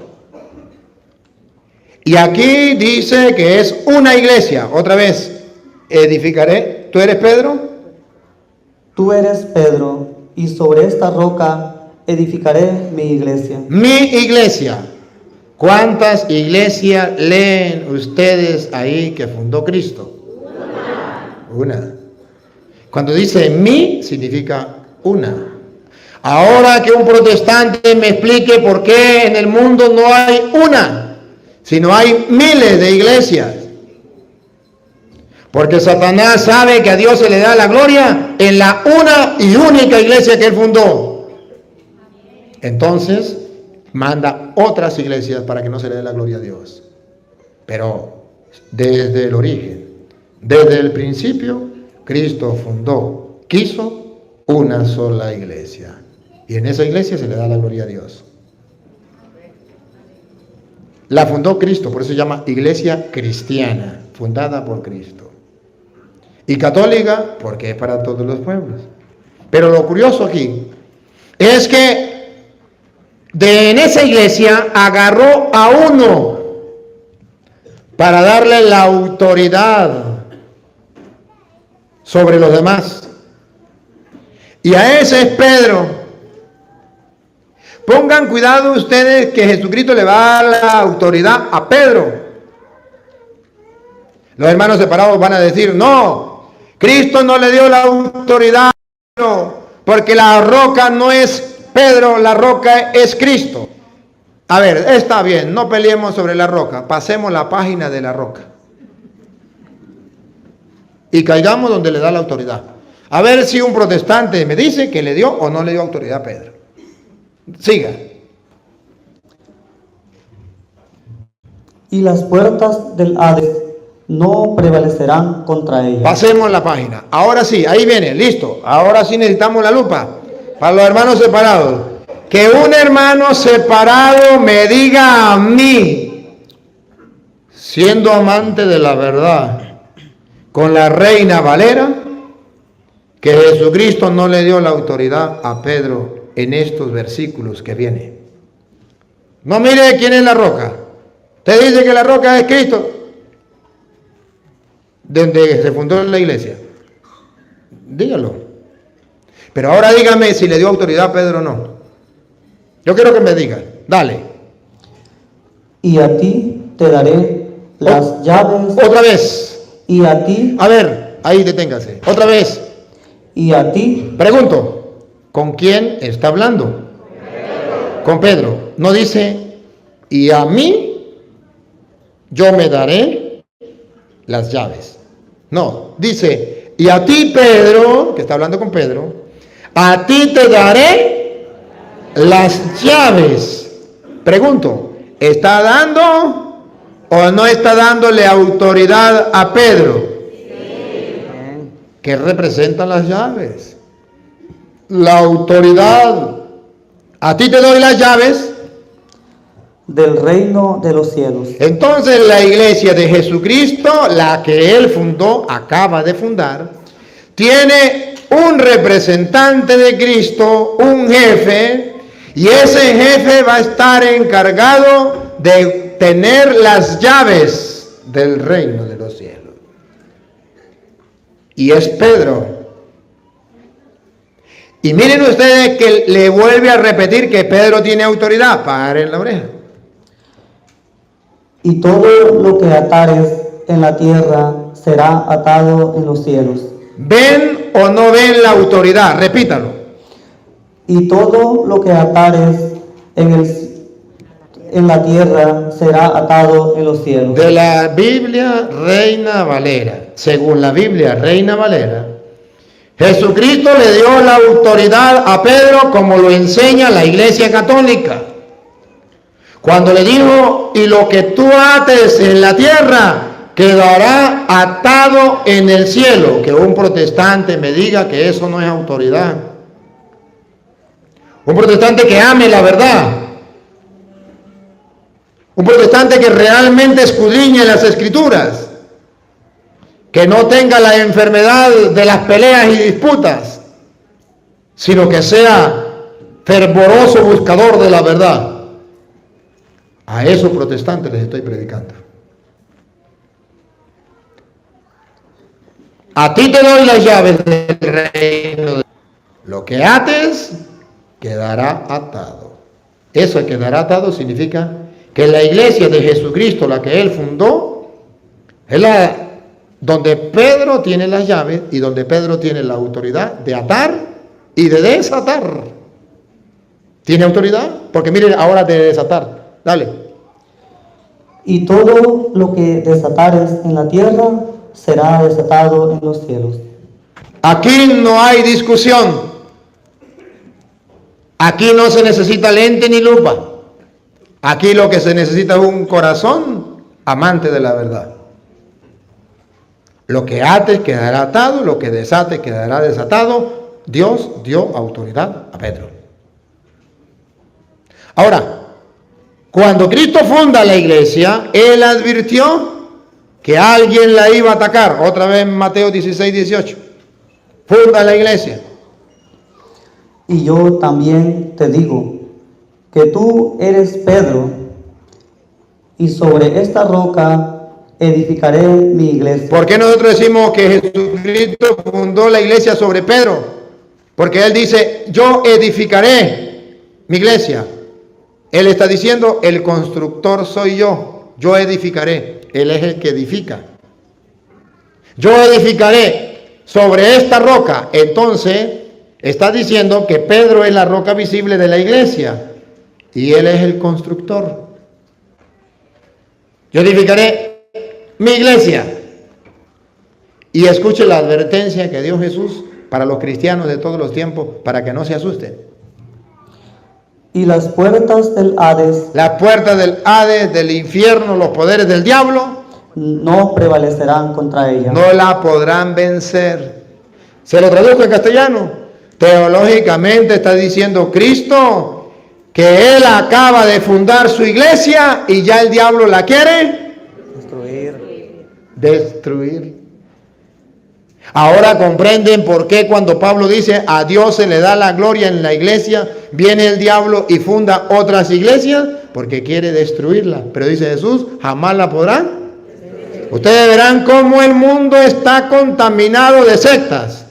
Y aquí dice que es una iglesia. Otra vez, edificaré. ¿Tú eres Pedro? Tú eres Pedro, y sobre esta roca edificaré mi iglesia. Mi iglesia. ¿Cuántas iglesias leen ustedes ahí que fundó Cristo? Una. Cuando dice mi, significa una. Ahora que un protestante me explique por qué en el mundo no hay una, sino hay miles de iglesias. Porque Satanás sabe que a Dios se le da la gloria en la una y única iglesia que él fundó. Entonces manda otras iglesias para que no se le dé la gloria a Dios. Pero desde el origen, desde el principio, Cristo fundó, quiso una sola iglesia. Y en esa iglesia se le da la gloria a Dios. La fundó Cristo, por eso se llama iglesia cristiana, fundada por Cristo. Y católica, porque es para todos los pueblos. Pero lo curioso aquí es que en esa iglesia agarró a uno para darle la autoridad sobre los demás. Y a ese es Pedro. Pongan cuidado ustedes que Jesucristo le va a dar la autoridad a Pedro. Los hermanos separados van a decir, no, Cristo no le dio la autoridad a Pedro, porque la roca no es Pedro, la roca es Cristo. A ver, está bien, no peleemos sobre la roca, pasemos la página de la roca. Y caigamos donde le da la autoridad. A ver si un protestante me dice que le dio o no le dio autoridad a Pedro. Siga. Y las puertas del Hades no prevalecerán contra ella. Pasemos la página. Ahora sí, ahí viene, listo. Ahora sí necesitamos la lupa. Para los hermanos separados. Que un hermano separado me diga a mí, siendo amante de la verdad, con la Reina Valera, que Jesucristo no le dio la autoridad a Pedro en estos versículos que viene. No mire quién es la roca. Usted dice que la roca es Cristo, desde se fundó la iglesia. Dígalo. Pero ahora dígame si le dio autoridad a Pedro o no. Yo quiero que me diga. Dale. Y a ti te daré las llaves. Otra vez. Y a ti. A ver, ahí deténgase. Otra vez. Y a ti. Pregunto, ¿con quién está hablando? Con Pedro. No dice, y a mí yo me daré las llaves. No, dice, y a ti, Pedro, que está hablando con Pedro, a ti te daré las llaves. Pregunto, ¿está dando o no está dándole autoridad a Pedro? ¿Qué representan las llaves? La autoridad. A ti te doy las llaves del reino de los cielos. Entonces la iglesia de Jesucristo, la que él fundó, acaba de fundar, tiene un representante de Cristo, un jefe, y ese jefe va a estar encargado de tener las llaves del reino de los cielos. Y es Pedro. Y miren ustedes que le vuelve a repetir que Pedro tiene autoridad. Paren la oreja. Y todo lo que atares en la tierra será atado en los cielos. ¿Ven o no ven la autoridad? Repítalo. Y todo lo que atares en la tierra será atado en los cielos. De la Biblia Reina Valera. Según la Biblia Reina Valera, Jesucristo le dio la autoridad a Pedro como lo enseña la Iglesia Católica. Cuando le dijo, y lo que tú ates en la tierra quedará atado en el cielo. Que un protestante me diga que eso no es autoridad. Un protestante que ame la verdad. Un protestante que realmente escudriñe las Escrituras. Que no tenga la enfermedad de las peleas y disputas, sino que sea fervoroso buscador de la verdad. A esos protestantes les estoy predicando. A ti te doy las llaves del reino. Lo que ates quedará atado. Eso de quedará atado significa que la iglesia de Jesucristo, la que él fundó, es la donde Pedro tiene las llaves y donde Pedro tiene la autoridad de atar y de desatar. ¿Tiene autoridad? Porque miren, ahora de desatar. Dale. Y todo lo que desatares en la tierra será desatado en los cielos. Aquí no hay discusión. Aquí no se necesita lente ni lupa. Aquí lo que se necesita es un corazón amante de la verdad. Lo que ates quedará atado, lo que desates quedará desatado. Dios dio autoridad a Pedro. Ahora, cuando Cristo funda la iglesia, Él advirtió que alguien la iba a atacar. Otra vez en Mateo 16, 18. Funda la iglesia. Y yo también te digo que tú eres Pedro, y sobre esta roca edificaré mi iglesia. ¿Por qué nosotros decimos que Jesucristo fundó la iglesia sobre Pedro? Porque Él dice, yo edificaré mi iglesia. Él está diciendo, el constructor soy yo edificaré. Él es el que edifica. Yo edificaré sobre esta roca. Entonces, está diciendo que Pedro es la roca visible de la iglesia y Él es el constructor. Yo edificaré mi iglesia. Y escuche la advertencia que dio Jesús para los cristianos de todos los tiempos, para que no se asusten. Y las puertas del Hades, Las puertas del Hades, del infierno, los poderes del diablo, no prevalecerán contra ella. no la podrán vencer. Se lo traduzco en castellano. Teológicamente está diciendo Cristo que Él acaba de fundar su iglesia y ya el diablo la quiere destruir. Ahora comprenden por qué cuando Pablo dice a Dios se le da la gloria en la iglesia, viene el diablo y funda otras iglesias, porque quiere destruirla. Pero dice Jesús, jamás la podrán. Ustedes verán cómo el mundo está contaminado de sectas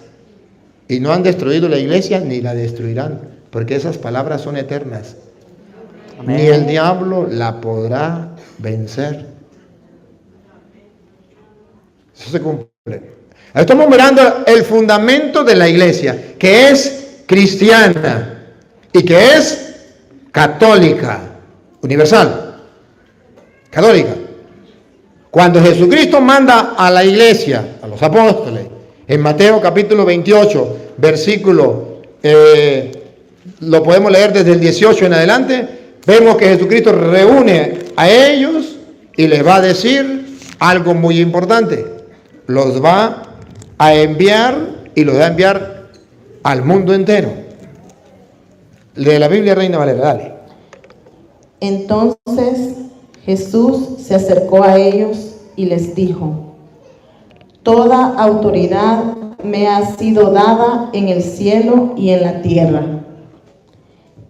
y no han destruido la iglesia ni la destruirán, porque esas palabras son eternas. Amén. Ni el diablo la podrá vencer. Eso se cumple. Estamos mirando el fundamento de la iglesia, que es cristiana y que es católica, universal, católica. Cuando Jesucristo manda a la iglesia, a los apóstoles, en Mateo capítulo 28, versículo, lo podemos leer desde el 18 en adelante, vemos que Jesucristo reúne a ellos y les va a decir algo muy importante. Los va a enviar y los va a enviar al mundo entero. De la Biblia Reina Valera, dale. Entonces Jesús se acercó a ellos y les dijo: toda autoridad me ha sido dada en el cielo y en la tierra.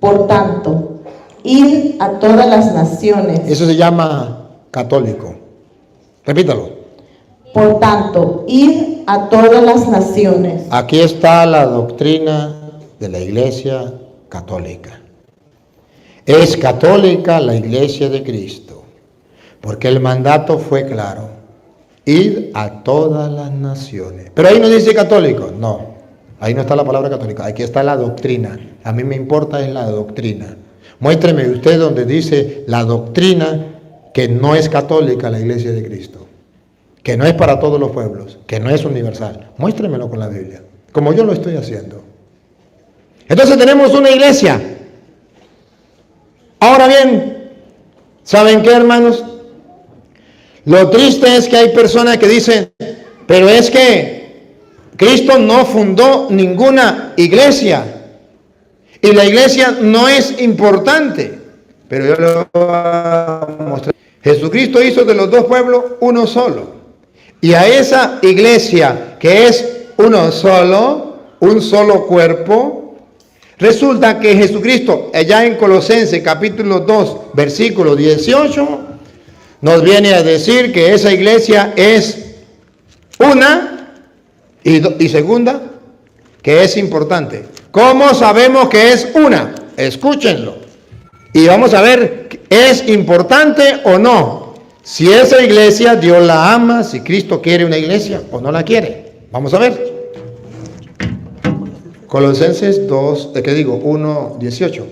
Por tanto, id a todas las naciones. Eso se llama católico. Repítalo. Por tanto, id a todas las naciones. Aquí está la doctrina de la Iglesia católica. Es católica la Iglesia de Cristo, porque el mandato fue claro: id a todas las naciones. Pero ahí no dice católico, no, ahí no está la palabra católica, aquí está la doctrina. A mí me importa es la doctrina. Muéstreme usted donde dice la doctrina que no es católica la Iglesia de Cristo, que no es para todos los pueblos, que no es universal. Muéstremelo con la Biblia, como yo lo estoy haciendo. Entonces tenemos una iglesia. Ahora bien, ¿saben qué, hermanos? Lo triste es que hay personas que dicen, pero es que Cristo no fundó ninguna iglesia y la iglesia no es importante. Pero yo le voy a mostrar. Jesucristo hizo de los dos pueblos uno solo. Y a esa iglesia que es uno solo, un solo cuerpo, resulta que Jesucristo, allá en Colosenses capítulo 2, versículo 18, nos viene a decir que esa iglesia es una y segunda, que es importante. ¿Cómo sabemos que es una? Escúchenlo. Y vamos a ver, ¿es importante o no? Si esa iglesia Dios la ama, si Cristo quiere una iglesia o no la quiere. Vamos a ver. Colosenses 2, ¿qué digo? 1, 18.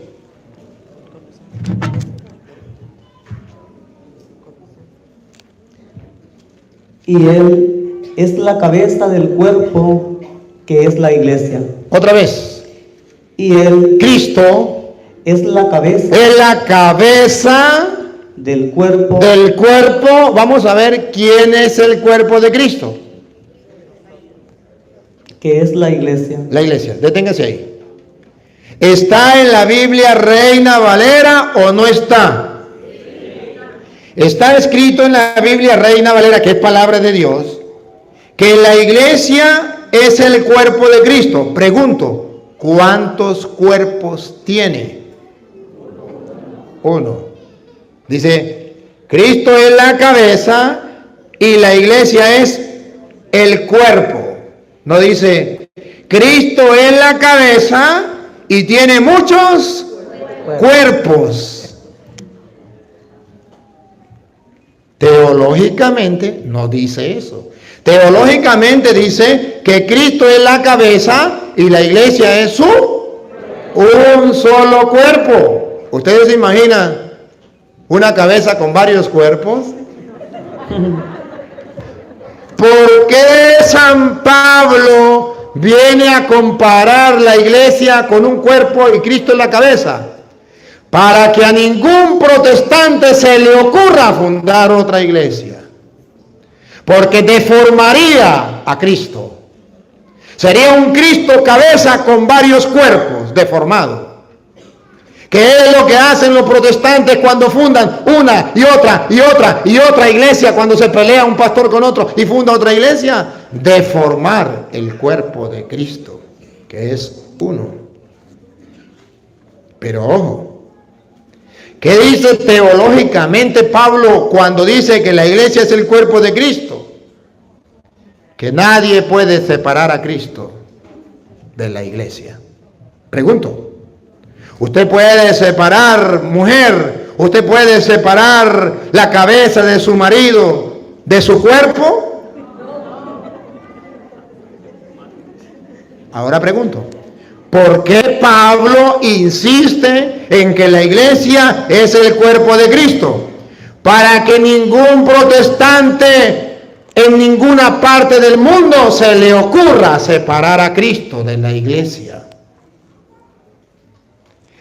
Y Él es la cabeza del cuerpo, que es la iglesia. Otra vez. Y Él, Cristo, es la cabeza es la cabeza del cuerpo. del cuerpo. Vamos a ver quién es el cuerpo de Cristo. que es la iglesia. La iglesia, deténgase ahí. ¿Está en la Biblia Reina Valera o no está? Está escrito en la Biblia Reina Valera, que es palabra de Dios, que la iglesia es el cuerpo de Cristo. Pregunto, ¿cuántos cuerpos tiene? Uno. Dice, Cristo es la cabeza y la iglesia es el cuerpo. No dice, Cristo es la cabeza y tiene muchos cuerpos. Teológicamente no dice eso. Teológicamente dice que Cristo es la cabeza y la iglesia es un solo cuerpo. ¿Ustedes se imaginan una cabeza con varios cuerpos? ¿Por qué San Pablo viene a comparar la iglesia con un cuerpo y Cristo es la cabeza? Para que a ningún protestante se le ocurra fundar otra iglesia, porque deformaría a Cristo. Sería un Cristo cabeza con varios cuerpos, deformado. ¿Qué es lo que hacen los protestantes cuando fundan una y otra y otra y otra iglesia? Cuando se pelea un pastor con otro y funda otra iglesia, deformar el cuerpo de Cristo, que es uno. Pero ojo, ¿qué dice teológicamente Pablo cuando dice que la iglesia es el cuerpo de Cristo? Que nadie puede separar a Cristo de la iglesia. Pregunto, ¿usted puede separar, mujer, usted puede separar la cabeza de su marido de su cuerpo? Ahora pregunto, ¿por qué Pablo insiste en que la iglesia es el cuerpo de Cristo? Para que ningún protestante en ninguna parte del mundo se le ocurra separar a Cristo de la iglesia.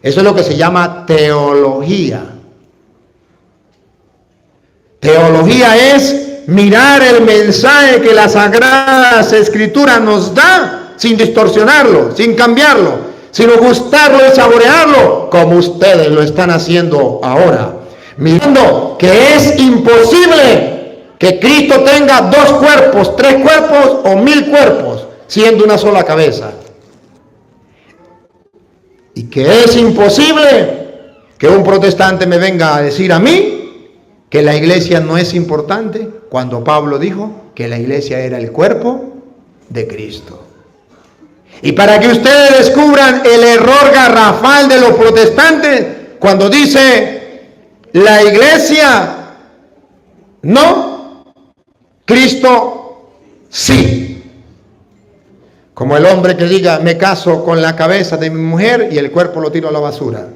Eso es lo que se llama teología. Teología es mirar el mensaje que la Sagrada Escritura nos da sin distorsionarlo, sin cambiarlo, sino gustarlo y saborearlo como ustedes lo están haciendo ahora, mirando que es imposible que Cristo tenga 2 cuerpos, 3 cuerpos o 1000 cuerpos, siendo una sola cabeza. Y que es imposible que un protestante me venga a decir a mí que la iglesia no es importante, cuando Pablo dijo que la iglesia era el cuerpo de Cristo. Y para que ustedes descubran el error garrafal de los protestantes, cuando dice la iglesia no, Cristo sí. Como el hombre que diga, me caso con la cabeza de mi mujer y el cuerpo lo tiro a la basura.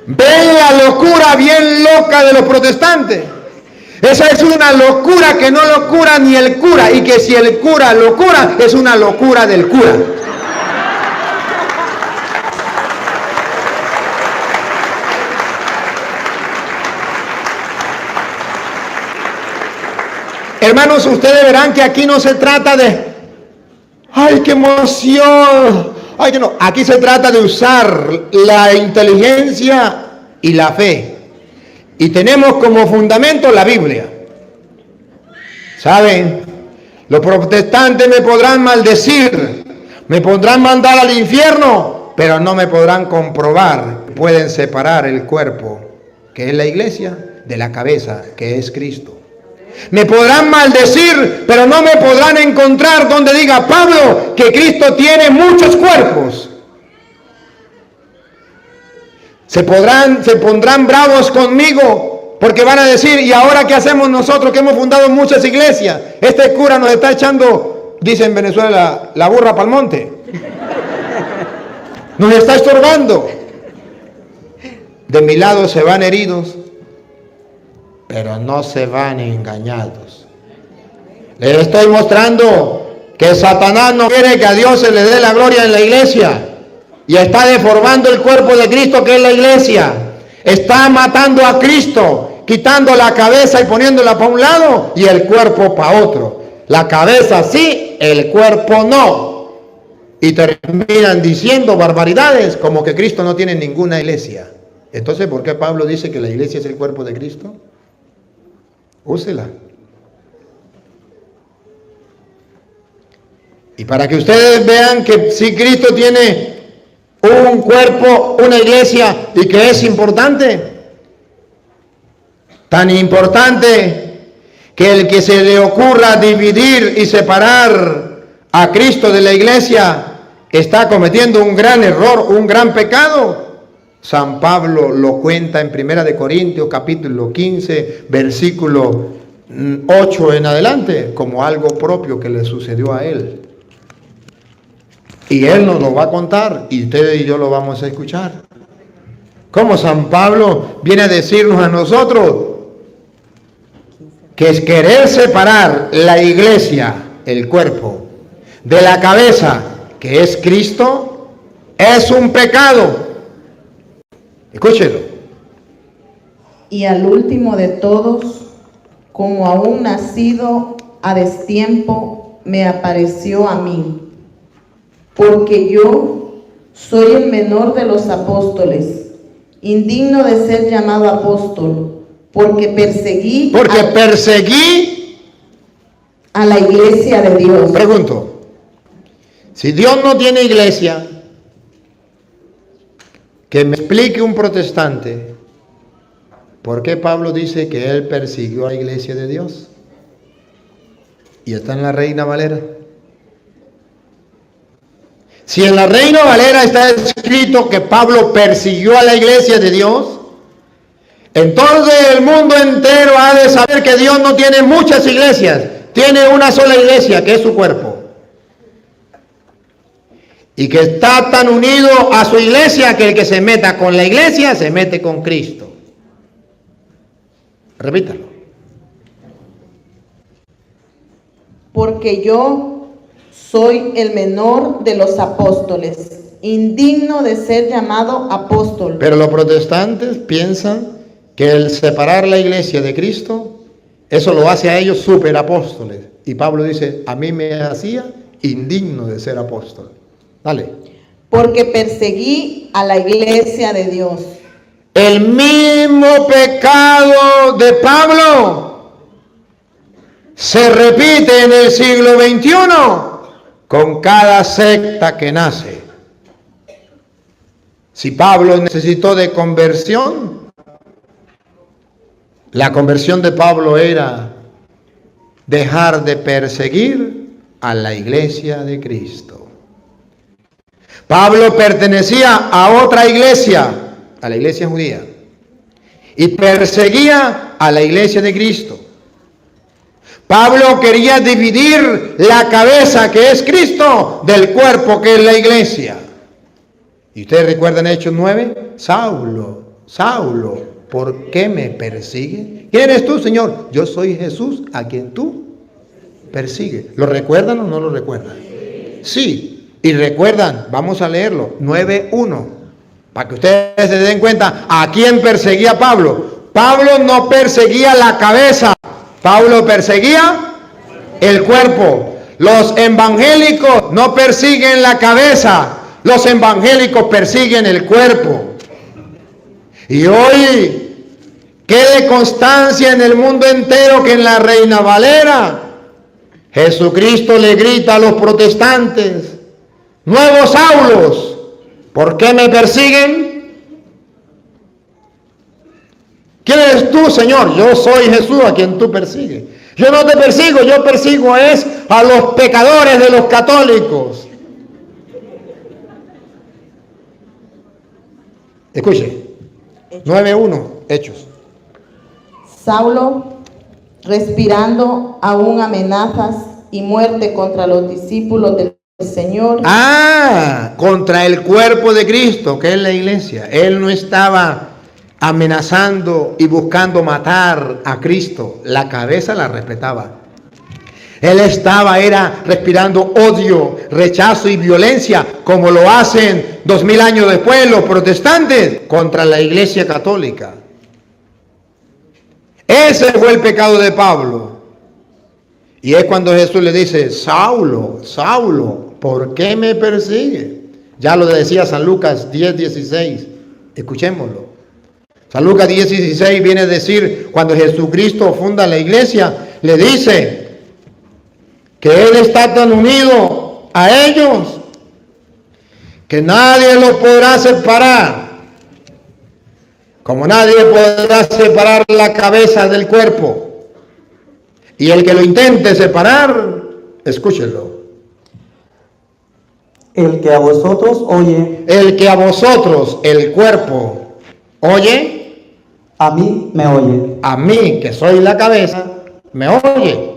Ven la locura bien loca de los protestantes. Esa es una locura que no lo cura ni el cura, y que si el cura lo cura, es una locura del cura. Hermanos, ustedes verán que aquí no se trata de, ¡ay, qué emoción! ¡Ay, que no! Aquí se trata de usar la inteligencia y la fe. Y tenemos como fundamento la Biblia. ¿Saben? Los protestantes me podrán maldecir, me podrán mandar al infierno, pero no me podrán comprobar. Pueden separar el cuerpo, que es la iglesia, de la cabeza, que es Cristo. Me podrán maldecir, pero no me podrán encontrar donde diga Pablo que Cristo tiene muchos cuerpos. Se pondrán bravos conmigo porque van a decir, ¿y ahora qué hacemos nosotros que hemos fundado muchas iglesias? Este cura nos está echando, dice en Venezuela, la burra pa'l monte. Nos está estorbando. De mi lado se van heridos, pero no se van engañados. Les estoy mostrando que Satanás no quiere que a Dios se le dé la gloria en la iglesia. Y está deformando el cuerpo de Cristo, que es la iglesia. Está matando a Cristo. quitando la cabeza y poniéndola para un lado y el cuerpo para otro. La cabeza sí, el cuerpo no. Y terminan diciendo barbaridades como que Cristo no tiene ninguna iglesia. Entonces, ¿por qué Pablo dice que la iglesia es el cuerpo de Cristo? Úsela. Y para que ustedes vean que si Cristo tiene un cuerpo, una iglesia, y que es importante, tan importante que el que se le ocurra dividir y separar a Cristo de la iglesia está cometiendo un gran error, un gran pecado. San Pablo lo cuenta en 1 Corintios capítulo 15, versículo 8 en adelante, como algo propio que le sucedió a él. Y él nos lo va a contar y ustedes y yo lo vamos a escuchar. Como San Pablo viene a decirnos a nosotros que es querer separar la iglesia, el cuerpo, de la cabeza, que es Cristo, es un pecado. Escúchelo. Y al último de todos, como a un nacido a destiempo, me apareció a mí, porque yo soy el menor de los apóstoles, indigno de ser llamado apóstol, porque perseguí a la iglesia de Dios. Pregunto, si Dios no tiene iglesia, que me explique un protestante, ¿por qué Pablo dice que él persiguió a la iglesia de Dios? Y está en la Reina Valera. Si en la Reina Valera está escrito que Pablo persiguió a la iglesia de Dios, entonces el mundo entero ha de saber que Dios no tiene muchas iglesias, tiene una sola iglesia que es su cuerpo. Y que está tan unido a su iglesia que el que se meta con la iglesia se mete con Cristo. Repítalo. Porque yo soy el menor de los apóstoles, indigno de ser llamado apóstol. Pero los protestantes piensan que el separar la iglesia de Cristo, eso lo hace a ellos superapóstoles. Y Pablo dice, a mí me hacía indigno de ser apóstol. Dale. Porque perseguí a la iglesia de Dios. El mismo pecado de Pablo se repite en el siglo XXI con cada secta que nace. Si Pablo necesitó de conversión, la conversión de Pablo era dejar de perseguir a la iglesia de Cristo. Pablo pertenecía a otra iglesia, a la iglesia judía, y perseguía a la iglesia de Cristo. Pablo quería dividir la cabeza, que es Cristo, del cuerpo, que es la iglesia. ¿Y ustedes recuerdan Hechos 9? Saulo, Saulo, ¿por qué me persigue? ¿Quién eres tú, Señor? Yo soy Jesús, a quien tú persigues. ¿Lo recuerdan o no lo recuerdan? Sí. Y recuerdan, vamos a leerlo, 9:1, para que ustedes se den cuenta a quién perseguía Pablo. Pablo no perseguía la cabeza, Pablo perseguía el cuerpo. Los evangélicos no persiguen la cabeza, los evangélicos persiguen el cuerpo. Y hoy quede constancia en el mundo entero que en la Reina Valera Jesucristo le grita a los protestantes: nuevos Saulos, ¿por qué me persiguen? ¿Quién eres tú, Señor? Yo soy Jesús a quien tú persigues. Yo no te persigo, yo persigo es a los pecadores de los católicos. Escuche, 9:1, Hechos. Saulo, respirando aún amenazas y muerte contra los discípulos del Señor. Contra el cuerpo de Cristo, que es la iglesia. Él no estaba amenazando y buscando matar a Cristo. La cabeza la respetaba. Él era respirando odio, rechazo y violencia, como lo hacen 2000 años después los protestantes contra la iglesia católica. Ese fue el pecado de Pablo. Y es cuando Jesús le dice, Saulo, Saulo, ¿por qué me persigue? Ya lo decía San Lucas 10:16. Escuchémoslo. San Lucas 10:16 viene a decir, cuando Jesucristo funda la iglesia, le dice que Él está tan unido a ellos que nadie lo podrá separar, como nadie podrá separar la cabeza del cuerpo. Y el que lo intente separar, escúchenlo. El que a vosotros oye, El que a vosotros el cuerpo oye, a mí me oye. a mí que soy la cabeza, me oye.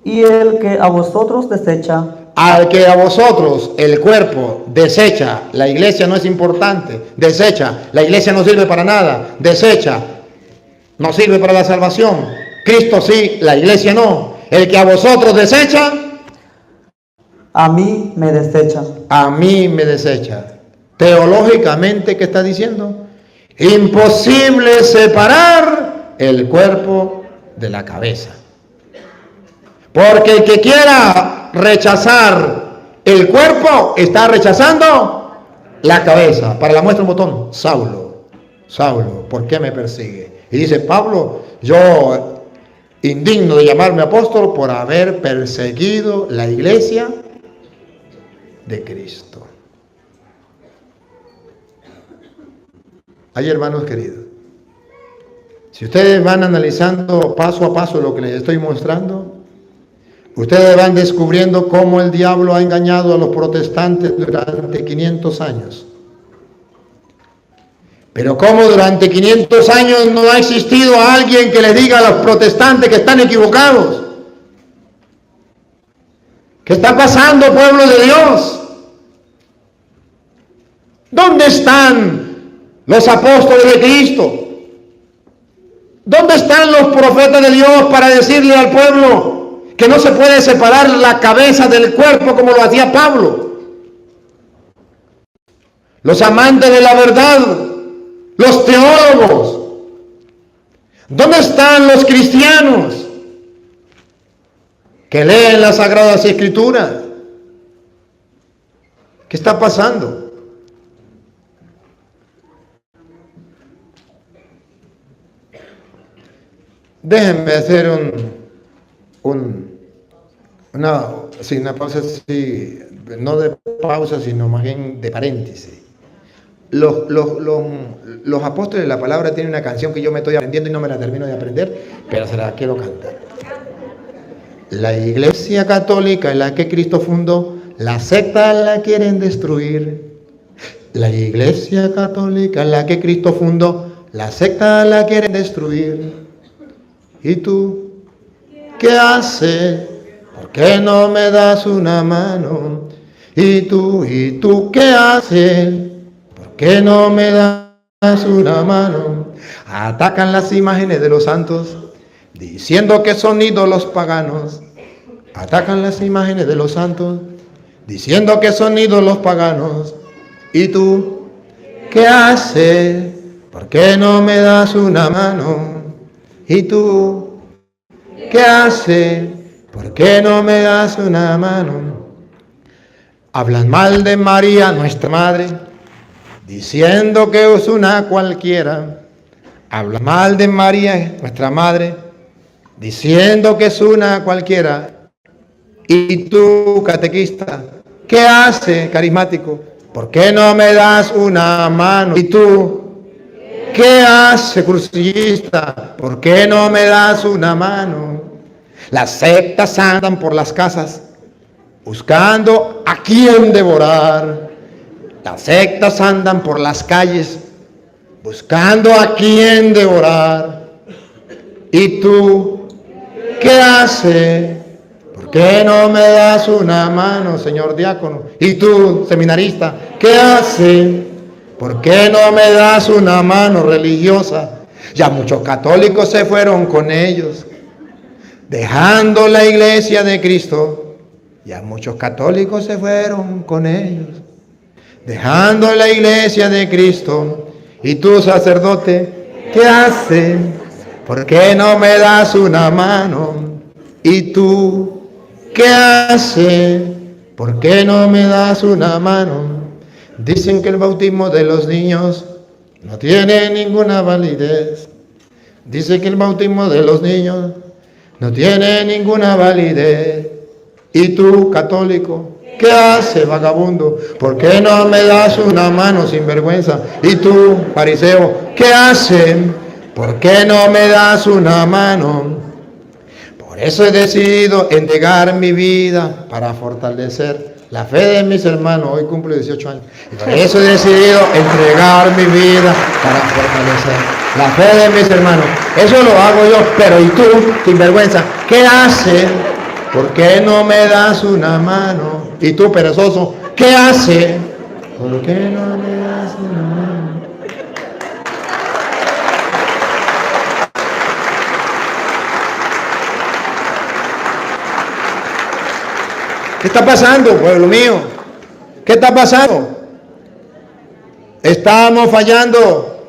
Y el que a vosotros desecha, Al que a vosotros el cuerpo desecha, la iglesia no es importante, desecha, la iglesia no sirve para nada, desecha, no sirve para la salvación. Cristo sí, la iglesia no. El que a vosotros desecha, a mí me desecha. a mí me desecha. Teológicamente, ¿qué está diciendo? Imposible separar el cuerpo de la cabeza. Porque el que quiera rechazar el cuerpo está rechazando la cabeza. Para la muestra un botón, Saulo, Saulo, ¿por qué me persigue? Y dice Pablo, yo indigno de llamarme apóstol por haber perseguido la iglesia de Cristo. Hay hermanos queridos, si ustedes van analizando paso a paso lo que les estoy mostrando, ustedes van descubriendo cómo el diablo ha engañado a los protestantes durante 500 años. Pero cómo durante 500 años no ha existido alguien que les diga a los protestantes que están equivocados. ¿Qué está pasando, pueblo de Dios? ¿Dónde están los apóstoles de Cristo? ¿Dónde están los profetas de Dios para decirle al pueblo que no se puede separar la cabeza del cuerpo como lo hacía Pablo? Los amantes de la verdad, los teólogos. ¿Dónde están los cristianos que leen las Sagradas Escrituras? ¿Qué está pasando? Déjenme hacer una pausa, sí, no de pausa, sino más bien de paréntesis. Los apóstoles de la palabra tienen una canción que yo me estoy aprendiendo y no me la termino de aprender, pero se la quiero cantar. La iglesia católica es la que Cristo fundó, la secta la quieren destruir. La iglesia católica es la que Cristo fundó, la secta la quieren destruir. ¿Y tú qué haces? ¿Por qué no me das una mano? ¿Y tú qué haces? ¿Por qué no me das una mano? Atacan las imágenes de los santos, diciendo que son ídolos paganos. Atacan las imágenes de los santos, diciendo que son ídolos paganos. ¿Y tú qué haces? ¿Por qué no me das una mano? ¿Y tú qué haces? ¿Por qué no me das una mano? Hablan mal de María, nuestra madre, diciendo que es una cualquiera. Hablan mal de María, nuestra madre, diciendo que es una cualquiera. ¿Y tú, catequista, qué haces, carismático? ¿Por qué no me das una mano? ¿Y tú qué haces, crucillista? ¿Por qué no me das una mano? Las sectas andan por las casas buscando a quién devorar. Las sectas andan por las calles buscando a quién devorar. ¿Y tú qué haces? ¿Por qué no me das una mano, señor diácono? ¿Y tú, seminarista, qué haces? ¿Por qué no me das una mano, religiosa? Ya muchos católicos se fueron con ellos, dejando la iglesia de Cristo. Ya muchos católicos se fueron con ellos, dejando la iglesia de Cristo. ¿Y tú, sacerdote, qué haces? ¿por qué no me das una mano? ¿Y tú qué haces? ¿Por qué no me das una mano? Dicen que el bautismo de los niños no tiene ninguna validez. Dicen que el bautismo de los niños no tiene ninguna validez. ¿Y tú, católico, qué haces, vagabundo? ¿Por qué no me das una mano, sinvergüenza? ¿Y tú, fariseo, qué haces? ¿Por qué no me das una mano? Por eso he decidido entregar mi vida para fortalecer la fe de mis hermanos. Hoy cumplo 18 años. Y por eso he decidido entregar mi vida para fortalecer la fe de mis hermanos. Eso lo hago yo. Pero ¿y tú, sinvergüenza, qué haces? ¿Por qué no me das una mano? ¿Y tú, perezoso, qué haces? ¿Por qué no me das una mano? ¿Qué está pasando, pueblo mío? ¿Qué está pasando? Estamos fallando.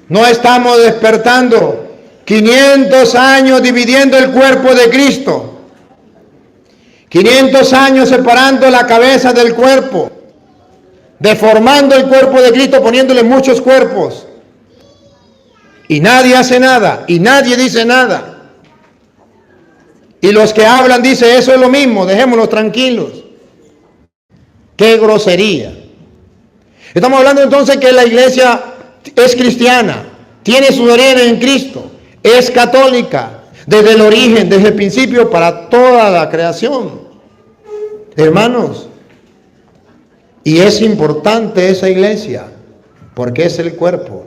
No estamos despertando. 500 años dividiendo el cuerpo de Cristo. 500 años separando la cabeza del cuerpo. Deformando el cuerpo de Cristo, poniéndole muchos cuerpos. Y nadie hace nada. Y nadie dice nada. Y los que hablan dicen, eso es lo mismo, dejémonos tranquilos. ¡Qué grosería! Estamos hablando entonces que la iglesia es cristiana, tiene sus orígenes en Cristo, es católica, desde el origen, desde el principio, para toda la creación. Hermanos, y es importante esa iglesia, porque es el cuerpo.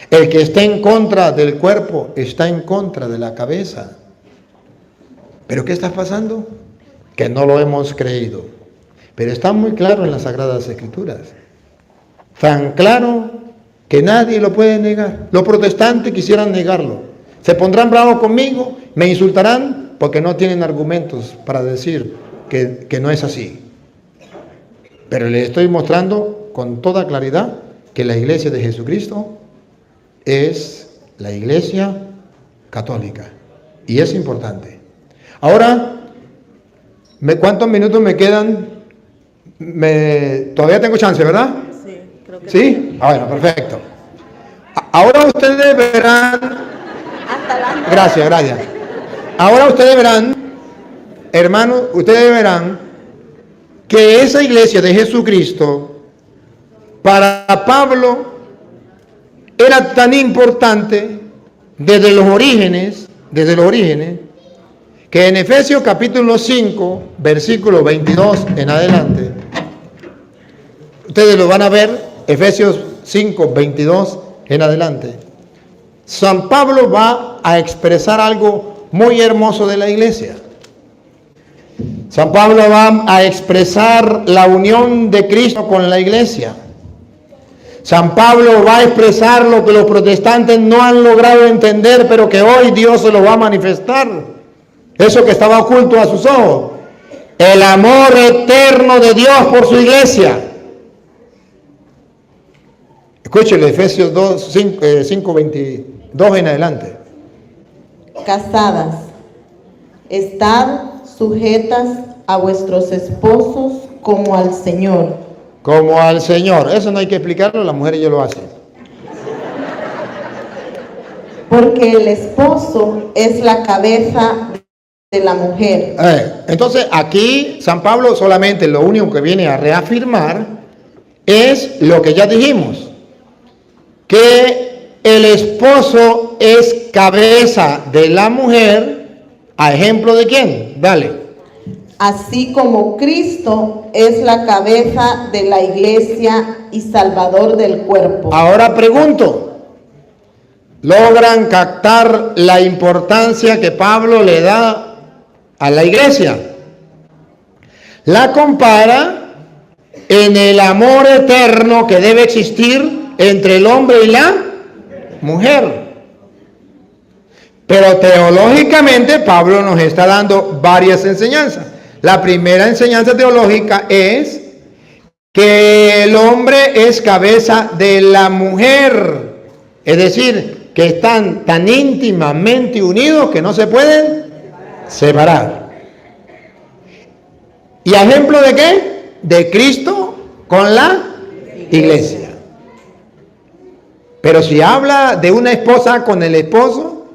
El que está en contra del cuerpo, está en contra de la cabeza. ¿Pero qué está pasando? Que no lo hemos creído. Pero está muy claro en las Sagradas Escrituras. Tan claro que nadie lo puede negar. Los protestantes quisieran negarlo. Se pondrán bravos conmigo, me insultarán porque no tienen argumentos para decir que no es así. Pero les estoy mostrando con toda claridad que la iglesia de Jesucristo es la iglesia católica. Y es importante. Ahora, ¿cuántos minutos me quedan? Todavía tengo chance, ¿verdad? Sí, creo que ¿Sí? Bueno, perfecto. Ahora ustedes verán... Gracias. Ahora ustedes verán, hermanos, ustedes verán que esa iglesia de Jesucristo, para Pablo, era tan importante desde los orígenes, que en Efesios capítulo 5, versículo 22 en adelante, ustedes lo van a ver, Efesios 5, 22 en adelante, San Pablo va a expresar algo muy hermoso de la iglesia. San Pablo va a expresar la unión de Cristo con la iglesia. San Pablo va a expresar lo que los protestantes no han logrado entender, pero que hoy Dios se lo va a manifestar. Eso que estaba oculto a sus ojos. El amor eterno de Dios por su iglesia. Escúchelo, Efesios 5, 22 en adelante. Casadas, estad sujetas a vuestros esposos como al Señor. Como al Señor. Eso no hay que explicarlo, las mujeres ya lo hacen. Porque el esposo es la cabeza de la mujer. Entonces aquí San Pablo solamente lo único que viene a reafirmar es lo que ya dijimos, que el esposo es cabeza de la mujer. ¿A ejemplo de quién? Dale. Así como Cristo es la cabeza de la iglesia y salvador del cuerpo. Ahora pregunto, ¿logran captar la importancia que Pablo le da a la iglesia? La compara en el amor eterno que debe existir entre el hombre y la mujer. Pero teológicamente Pablo nos está dando varias enseñanzas. La primera enseñanza teológica es que el hombre es cabeza de la mujer. Es decir, que están tan íntimamente unidos que no se pueden separar. ¿Y ejemplo de qué? De Cristo con la iglesia. Pero si habla de una esposa con el esposo,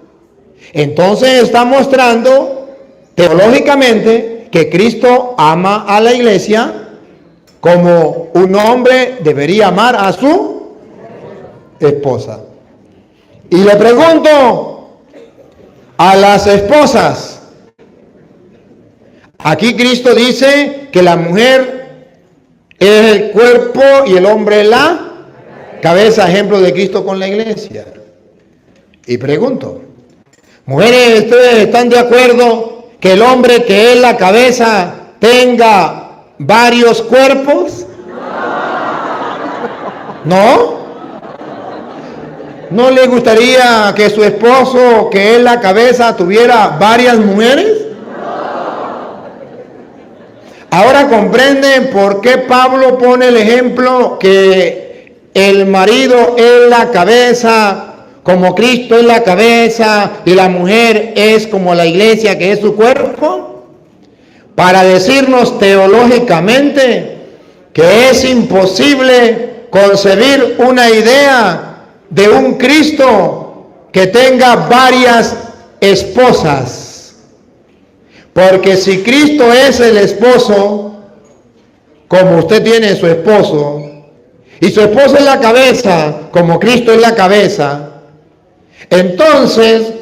entonces está mostrando teológicamente que Cristo ama a la iglesia como un hombre debería amar a su esposa. Y le pregunto a las esposas, aquí Cristo dice que la mujer es el cuerpo y el hombre es la cabeza, ejemplo de Cristo con la iglesia. Y pregunto, mujeres, ¿ustedes están de acuerdo que el hombre que es la cabeza tenga varios cuerpos? ¿No? ¿No le gustaría que su esposo, que es la cabeza, tuviera varias mujeres? Ahora comprenden por qué Pablo pone el ejemplo que el marido es la cabeza, como Cristo es la cabeza, y la mujer es como la iglesia, que es su cuerpo, para decirnos teológicamente que es imposible concebir una idea de un Cristo que tenga varias esposas. Porque si Cristo es el esposo, como usted tiene su esposo, y su esposo es la cabeza, como Cristo es la cabeza, entonces,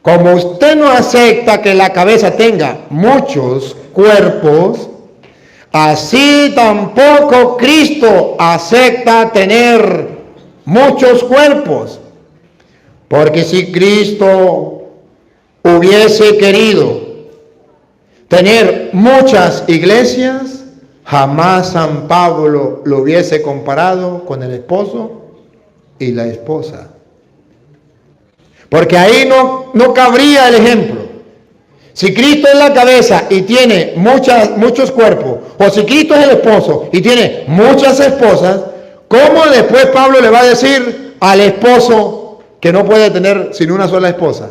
como usted no acepta que la cabeza tenga muchos cuerpos, así tampoco Cristo acepta tener muchos cuerpos. Porque si Cristo hubiese querido tener muchas iglesias, jamás San Pablo lo hubiese comparado con el esposo y la esposa. Porque ahí no cabría el ejemplo. Si Cristo es la cabeza y tiene muchos cuerpos, o si Cristo es el esposo y tiene muchas esposas, ¿cómo después Pablo le va a decir al esposo que no puede tener sino una sola esposa?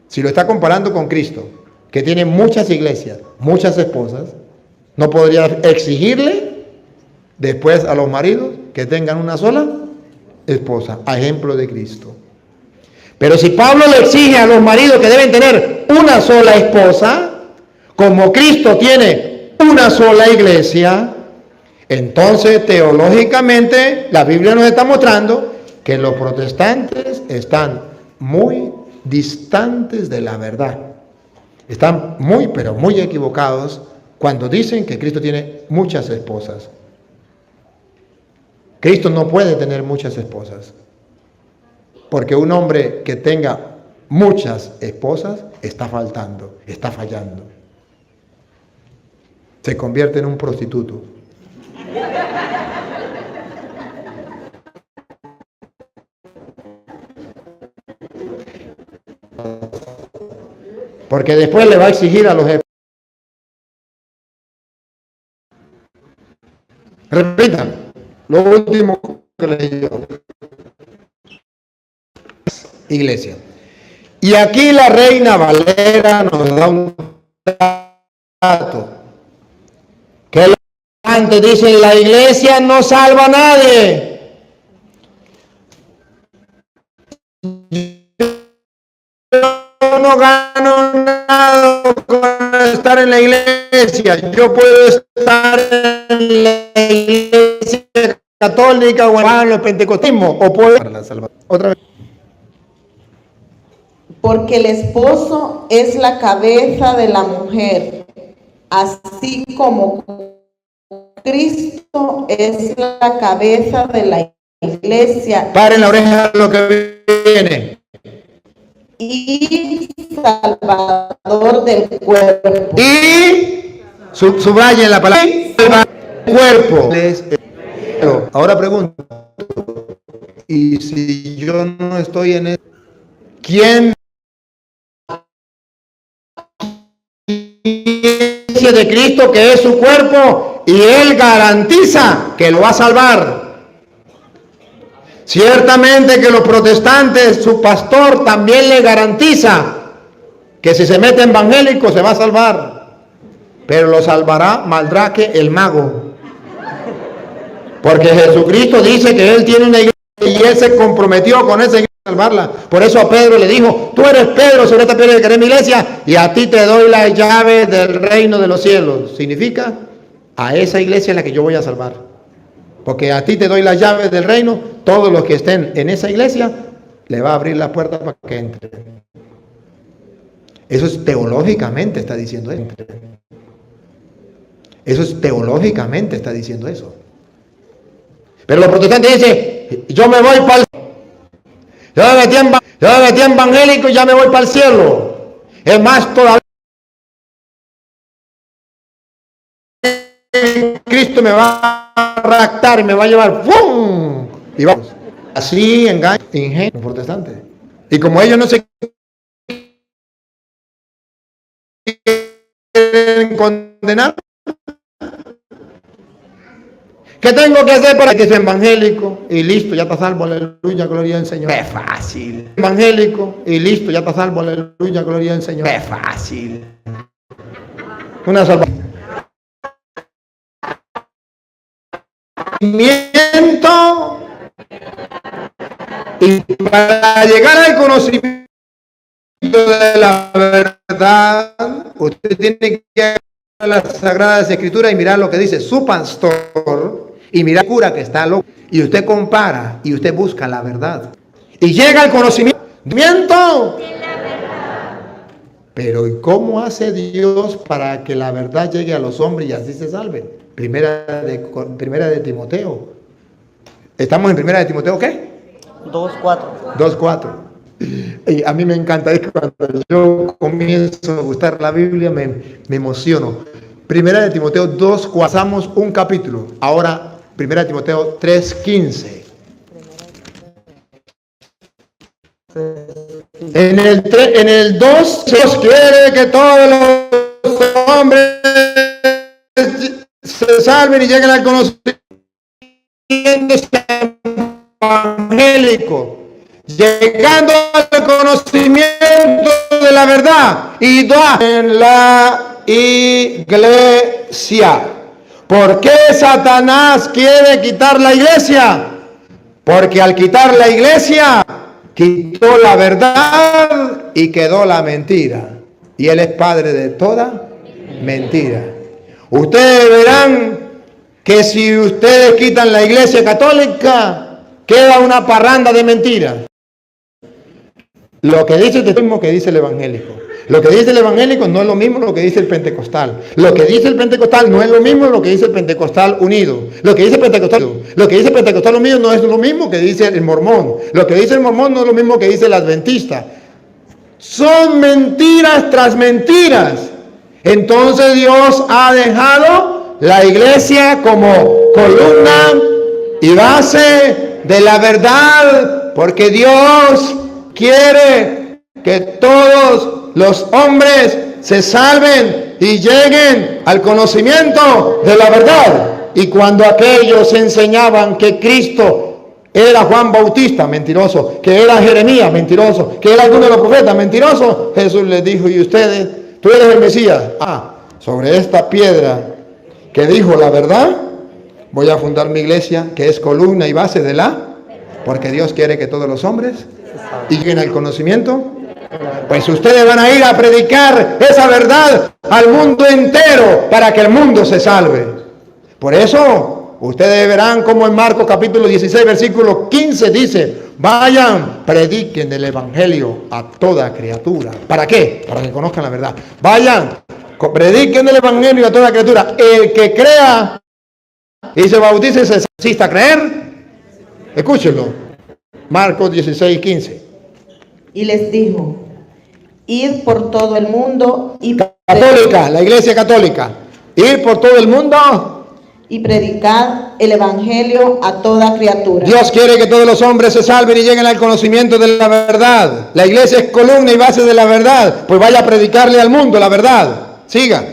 Si lo está comparando con Cristo, que tiene muchas iglesias, muchas esposas, ¿no podría exigirle después a los maridos que tengan una sola esposa, a ejemplo de Cristo? Pero si Pablo le exige a los maridos que deben tener una sola esposa, como Cristo tiene una sola iglesia, entonces teológicamente la Biblia nos está mostrando que los protestantes están muy distantes de la verdad. Están muy, pero muy equivocados cuando dicen que Cristo tiene muchas esposas. Cristo no puede tener muchas esposas. Porque un hombre que tenga muchas esposas está faltando, está fallando. Se convierte en un prostituto. Porque después le va a exigir a los jefes. Repitan lo último que leí yo. Iglesia. Y aquí la Reina Valera nos da un dato. Que antes dice, la iglesia no salva a nadie. Yo no gano nada con estar en la iglesia. Yo puedo estar en la iglesia católica o en los pentecostismos. O puedo para la salvación. Otra vez. Porque el esposo es la cabeza de la mujer, así como Cristo es la cabeza de la iglesia. Paren la oreja lo que viene. Y salvador del cuerpo. Y subrayen la palabra cuerpo. Ahora pregunto, y si yo no estoy en eso, ¿quién de Cristo que es su cuerpo y él garantiza que lo va a salvar? Ciertamente que los protestantes, su pastor también le garantiza que si se mete evangélico se va a salvar, pero lo salvará Maldraque el mago, porque Jesucristo dice que él tiene una iglesia y él se comprometió con esa iglesia a salvarla. Por eso a Pedro le dijo: tú eres Pedro, sobre esta piedra edificaré mi iglesia y a ti te doy las llaves del reino de los cielos. Significa, a esa iglesia es la que yo voy a salvar, porque a ti te doy las llaves del reino. Todos los que estén en esa iglesia le va a abrir la puerta para que entre. Eso es teológicamente, está diciendo eso. Eso es teológicamente, está diciendo eso. Pero los protestantes dicen: yo me voy para el cielo. Yo me metí en evangélico y ya me voy para el cielo. Es más, todavía Cristo me va a raptar y me va a llevar. ¡Fum! Y vamos. Así engañan, ingenuos los protestantes. Y como ellos no se quieren condenar, ¿qué tengo que hacer para que sea evangélico? Y listo, ya está salvo, aleluya, gloria al Señor. Es fácil. Evangélico, y listo, ya está salvo, aleluya, gloria al Señor. Es fácil. Una salvación. Y para llegar al conocimiento de la verdad, usted tiene que ir a las Sagradas Escrituras y mirar lo que dice su pastor y mirar el cura que está loco. Y usted compara y usted busca la verdad. Y llega al conocimiento de la verdad. Pero ¿y cómo hace Dios para que la verdad llegue a los hombres y así se salven? Primera de Timoteo. ¿Estamos en Primera de Timoteo qué? 2:4. 2:4. Y a mí me encanta, es que cuando yo comienzo a gustar la Biblia me emociono. Primera de Timoteo 2, pasamos un capítulo. Ahora, Primera de Timoteo 3:15. En el 2, Dios quiere que todos los hombres se salven y lleguen al conocimiento evangélico. Llegando al conocimiento de la verdad y en la iglesia. ¿Por qué Satanás quiere quitar la iglesia? Porque al quitar la iglesia quitó la verdad y quedó la mentira. Y él es padre de toda mentira. Ustedes verán que si ustedes quitan la iglesia católica, queda una parranda de mentiras. Lo que dice es lo mismo que dice el evangélico. Lo que dice el evangélico no es lo mismo lo que dice el pentecostal. Lo que dice el pentecostal no es lo mismo lo que dice el pentecostal unido. Lo que dice el pentecostal unido no es lo mismo que dice el mormón. Lo que dice el mormón no es lo mismo que dice el adventista. Son mentiras tras mentiras. Entonces Dios ha dejado la iglesia como columna y base de la verdad, porque Dios quiere que todos los hombres se salven y lleguen al conocimiento de la verdad. Y cuando aquellos enseñaban que Cristo era Juan Bautista, mentiroso, que era Jeremías, mentiroso, que era alguno de los profetas, mentiroso, Jesús les dijo: ¿y ustedes? ¿Tú eres el Mesías? Sobre esta piedra que dijo la verdad, voy a fundar mi iglesia, que es columna y base de la, porque Dios quiere que todos los hombres lleguen al conocimiento. Pues ustedes van a ir a predicar esa verdad al mundo entero para que el mundo se salve. Por eso ustedes verán como en Marcos capítulo 16 versículo 15 dice: vayan, prediquen el evangelio a toda criatura. ¿Para qué? Para que conozcan la verdad. Vayan, prediquen el evangelio a toda criatura. El que crea y se bautice se asista a creer. Escúchenlo. Marcos 16, 15. Y les dijo: id por todo el mundo y Católica, la iglesia católica. Ir por todo el mundo y predicad el evangelio a toda criatura. Dios quiere que todos los hombres se salven y lleguen al conocimiento de la verdad. La iglesia es columna y base de la verdad. Pues vaya a predicarle al mundo la verdad. Siga.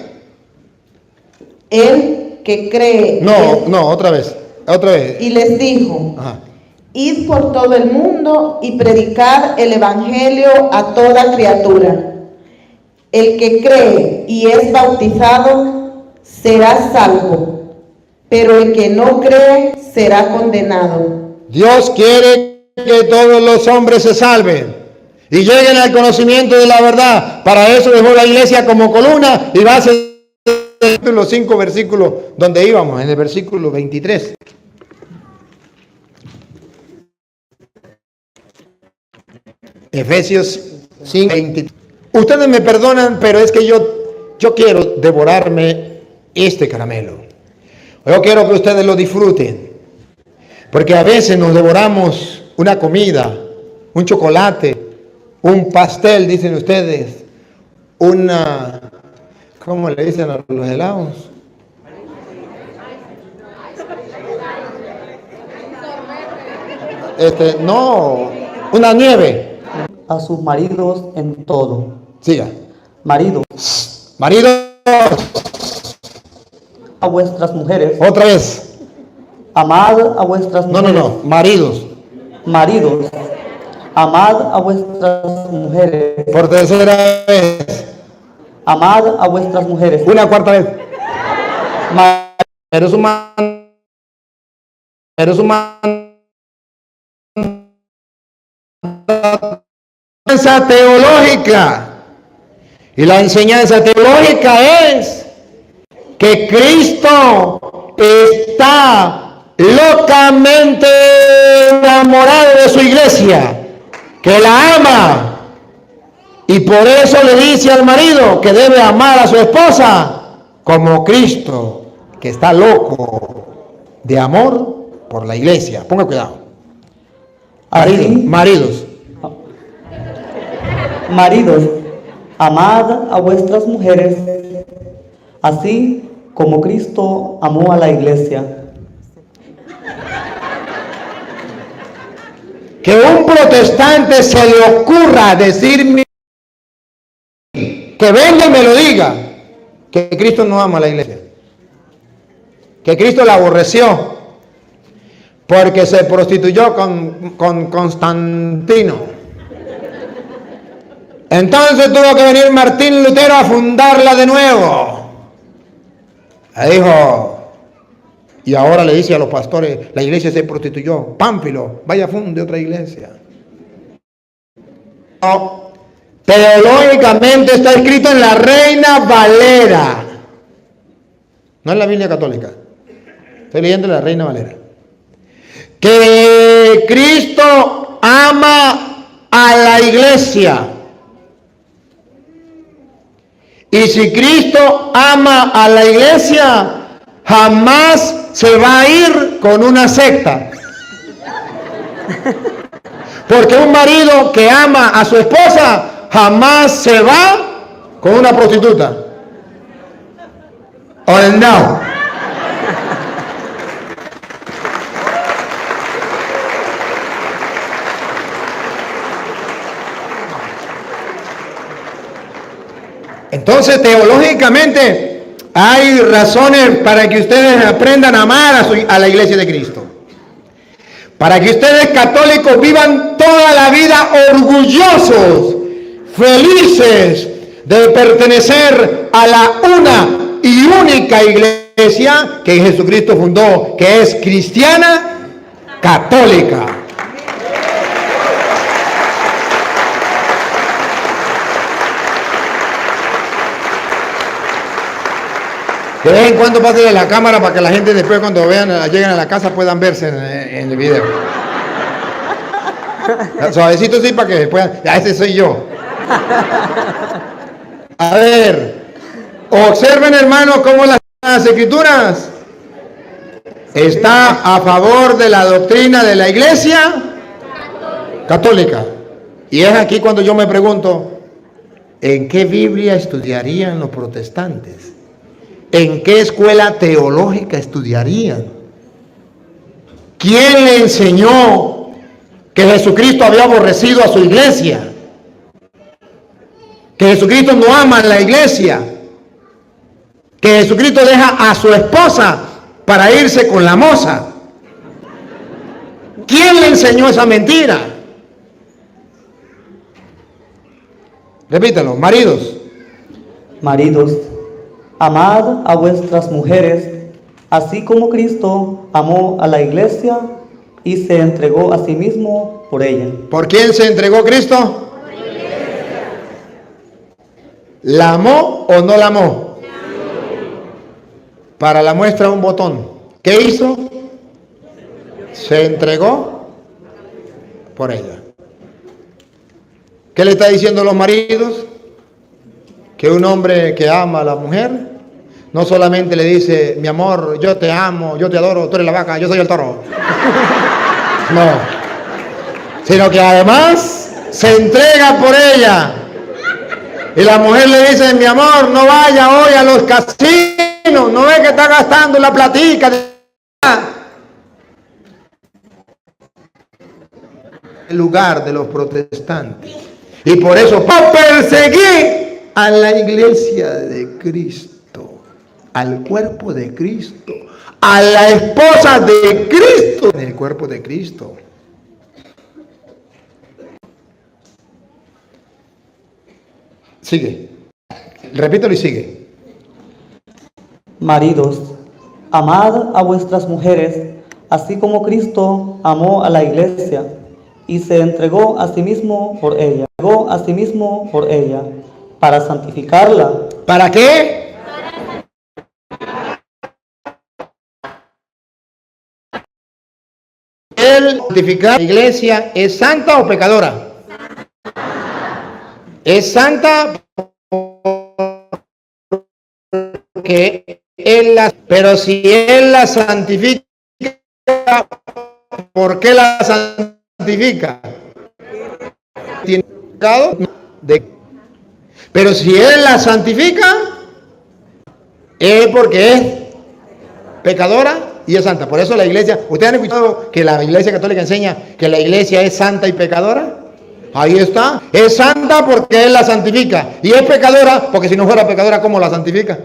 El que cree. No, otra vez. Y les dijo: Id por todo el mundo y predicad el evangelio a toda criatura. El que cree y es bautizado será salvo, pero el que no cree será condenado. Dios quiere que todos los hombres se salven y lleguen al conocimiento de la verdad. Para eso dejó la iglesia como columna y base de los 5 versículos donde íbamos, en el versículo 23. Efesios 5, 23. Ustedes me perdonan, pero es que yo quiero devorarme este caramelo. Yo quiero que ustedes lo disfruten. Porque a veces nos devoramos una comida, un chocolate, un pastel, dicen ustedes, ¿cómo le dicen a los helados? No, una nieve. A sus maridos en todo. Siga. Maridos, a vuestras mujeres. Otra vez. Amad a vuestras mujeres. No, maridos. Maridos, amad a vuestras mujeres. Por tercera vez. Amad a vuestras mujeres. Una cuarta vez. Eres enseñanza teológica. Y la enseñanza teológica es que Cristo está locamente enamorado de su iglesia, que la ama, y por eso le dice al marido que debe amar a su esposa como Cristo, que está loco de amor por la iglesia. Ponga cuidado. Maridos. Maridos, amad a vuestras mujeres, así como Cristo amó a la iglesia. Que un protestante se le ocurra decirme, que venga y me lo diga, que Cristo no ama a la iglesia, que Cristo la aborreció porque se prostituyó con Constantino. Entonces tuvo que venir Martín Lutero a fundarla de nuevo. Le dijo, y ahora le dice a los pastores, la iglesia se prostituyó. Pánfilo, vaya funde otra iglesia. No, teológicamente está escrito en la Reina Valera. No en la Biblia católica. Estoy leyendo la Reina Valera. Que Cristo ama a la iglesia. Y si Cristo ama a la iglesia, jamás se va a ir con una secta. Porque un marido que ama a su esposa jamás se va con una prostituta. ¿O no? Entonces, teológicamente, hay razones para que ustedes aprendan a amar a la iglesia de Cristo. Para que ustedes católicos vivan toda la vida orgullosos, felices de pertenecer a la una y única iglesia que Jesucristo fundó, que es cristiana, católica. De vez en cuando pase de la cámara para que la gente después cuando lleguen a la casa puedan verse en el video. Suavecito sí para que puedan. Ese soy yo. A ver, observen hermanos cómo las escrituras está a favor de la doctrina de la iglesia católica. Y es aquí cuando yo me pregunto, ¿en qué Biblia estudiarían los protestantes? ¿En qué escuela teológica estudiarían? ¿Quién le enseñó que Jesucristo había aborrecido a su iglesia? Que Jesucristo no ama a la iglesia. Que Jesucristo deja a su esposa para irse con la moza. ¿Quién le enseñó esa mentira? Repítalo, maridos. Maridos, amad a vuestras mujeres, así como Cristo amó a la iglesia y se entregó a sí mismo por ella. ¿Por quién se entregó Cristo? ¿La amó o no la amó? Para la muestra un botón. ¿Qué hizo? Se entregó por ella. ¿Qué le está diciendo a los maridos? Que un hombre que ama a la mujer no solamente le dice, mi amor, yo te amo, yo te adoro, tú eres la vaca, yo soy el toro. No. Sino que además se entrega por ella. Y la mujer le dice, mi amor, no vaya hoy a los casinos, no ve que está gastando la platica. El lugar de los protestantes. Y por eso, para perseguir a la iglesia de Cristo, al cuerpo de Cristo, a la esposa de Cristo, en el cuerpo de Cristo. Sigue. Repítelo y sigue. Maridos, amad a vuestras mujeres, así como Cristo amó a la iglesia y se entregó a sí mismo por ella. Para santificarla. ¿Para qué? El santificar la iglesia, ¿es santa o pecadora? Es santa porque pero si él la santifica, ¿por qué la santifica? Tiene pecado pero si él la santifica, es porque es pecadora y es santa. Por eso la iglesia, ¿ustedes han escuchado que la iglesia católica enseña que la iglesia es santa y pecadora? Ahí está, es santa porque él la santifica y es pecadora porque si no fuera pecadora, ¿cómo la santifica?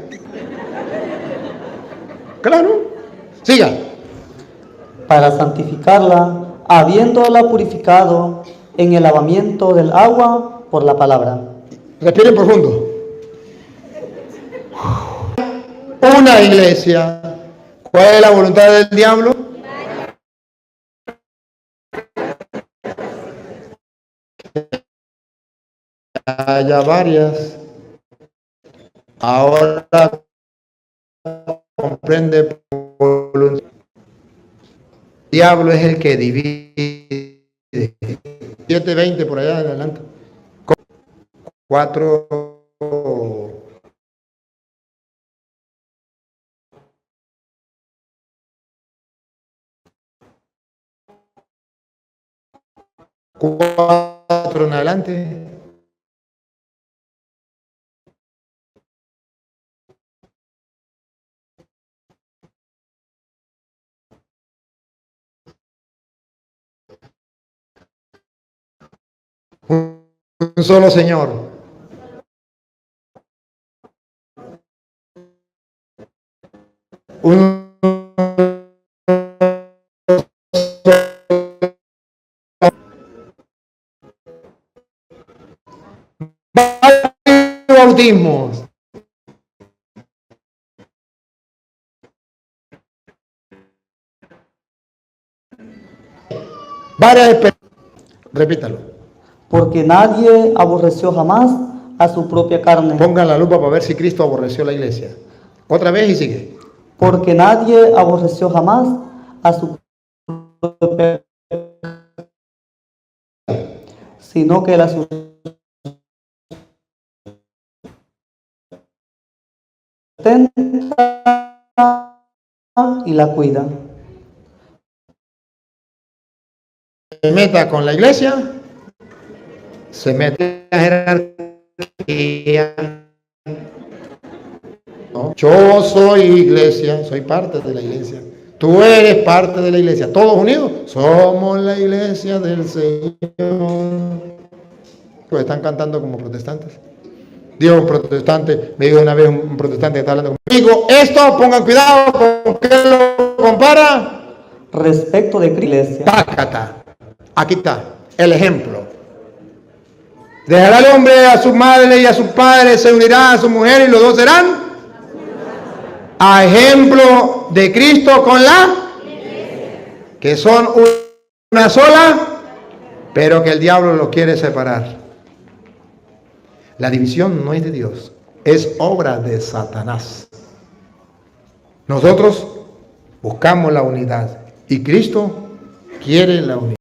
Claro, siga. Para santificarla, habiéndola purificado en el lavamiento del agua por la palabra. Respiren profundo. Una iglesia. ¿Cuál es la voluntad del diablo? Haya varias. Ahora comprende voluntad. El diablo es el que divide. 7:20 por allá en adelante. 4. En adelante. Un solo Señor. Un bautismos. Repítalo. Porque nadie aborreció jamás a su propia carne. Pongan la lupa para ver si Cristo aborreció la iglesia. Otra vez y sigue. Porque nadie aborreció jamás a su propia carne, sino que la sustenta y la cuida. Se meta con la iglesia, se mete en la jerarquía. No, yo soy iglesia, soy parte de la iglesia. Tú eres parte de la iglesia. Todos unidos somos la iglesia del Señor. Pues están cantando como protestantes. Dios, un protestante, me dijo una vez un protestante que está hablando conmigo, esto, pongan cuidado, ¿con qué lo compara? respecto de iglesia. Pácata. Aquí está el ejemplo. Dejará el hombre a su madre y a su padre, se unirá a su mujer y los dos serán a ejemplo de Cristo con la que son una sola, pero que el diablo lo quiere separar. La división no es de Dios, es obra de Satanás. Nosotros buscamos la unidad y Cristo quiere la unidad.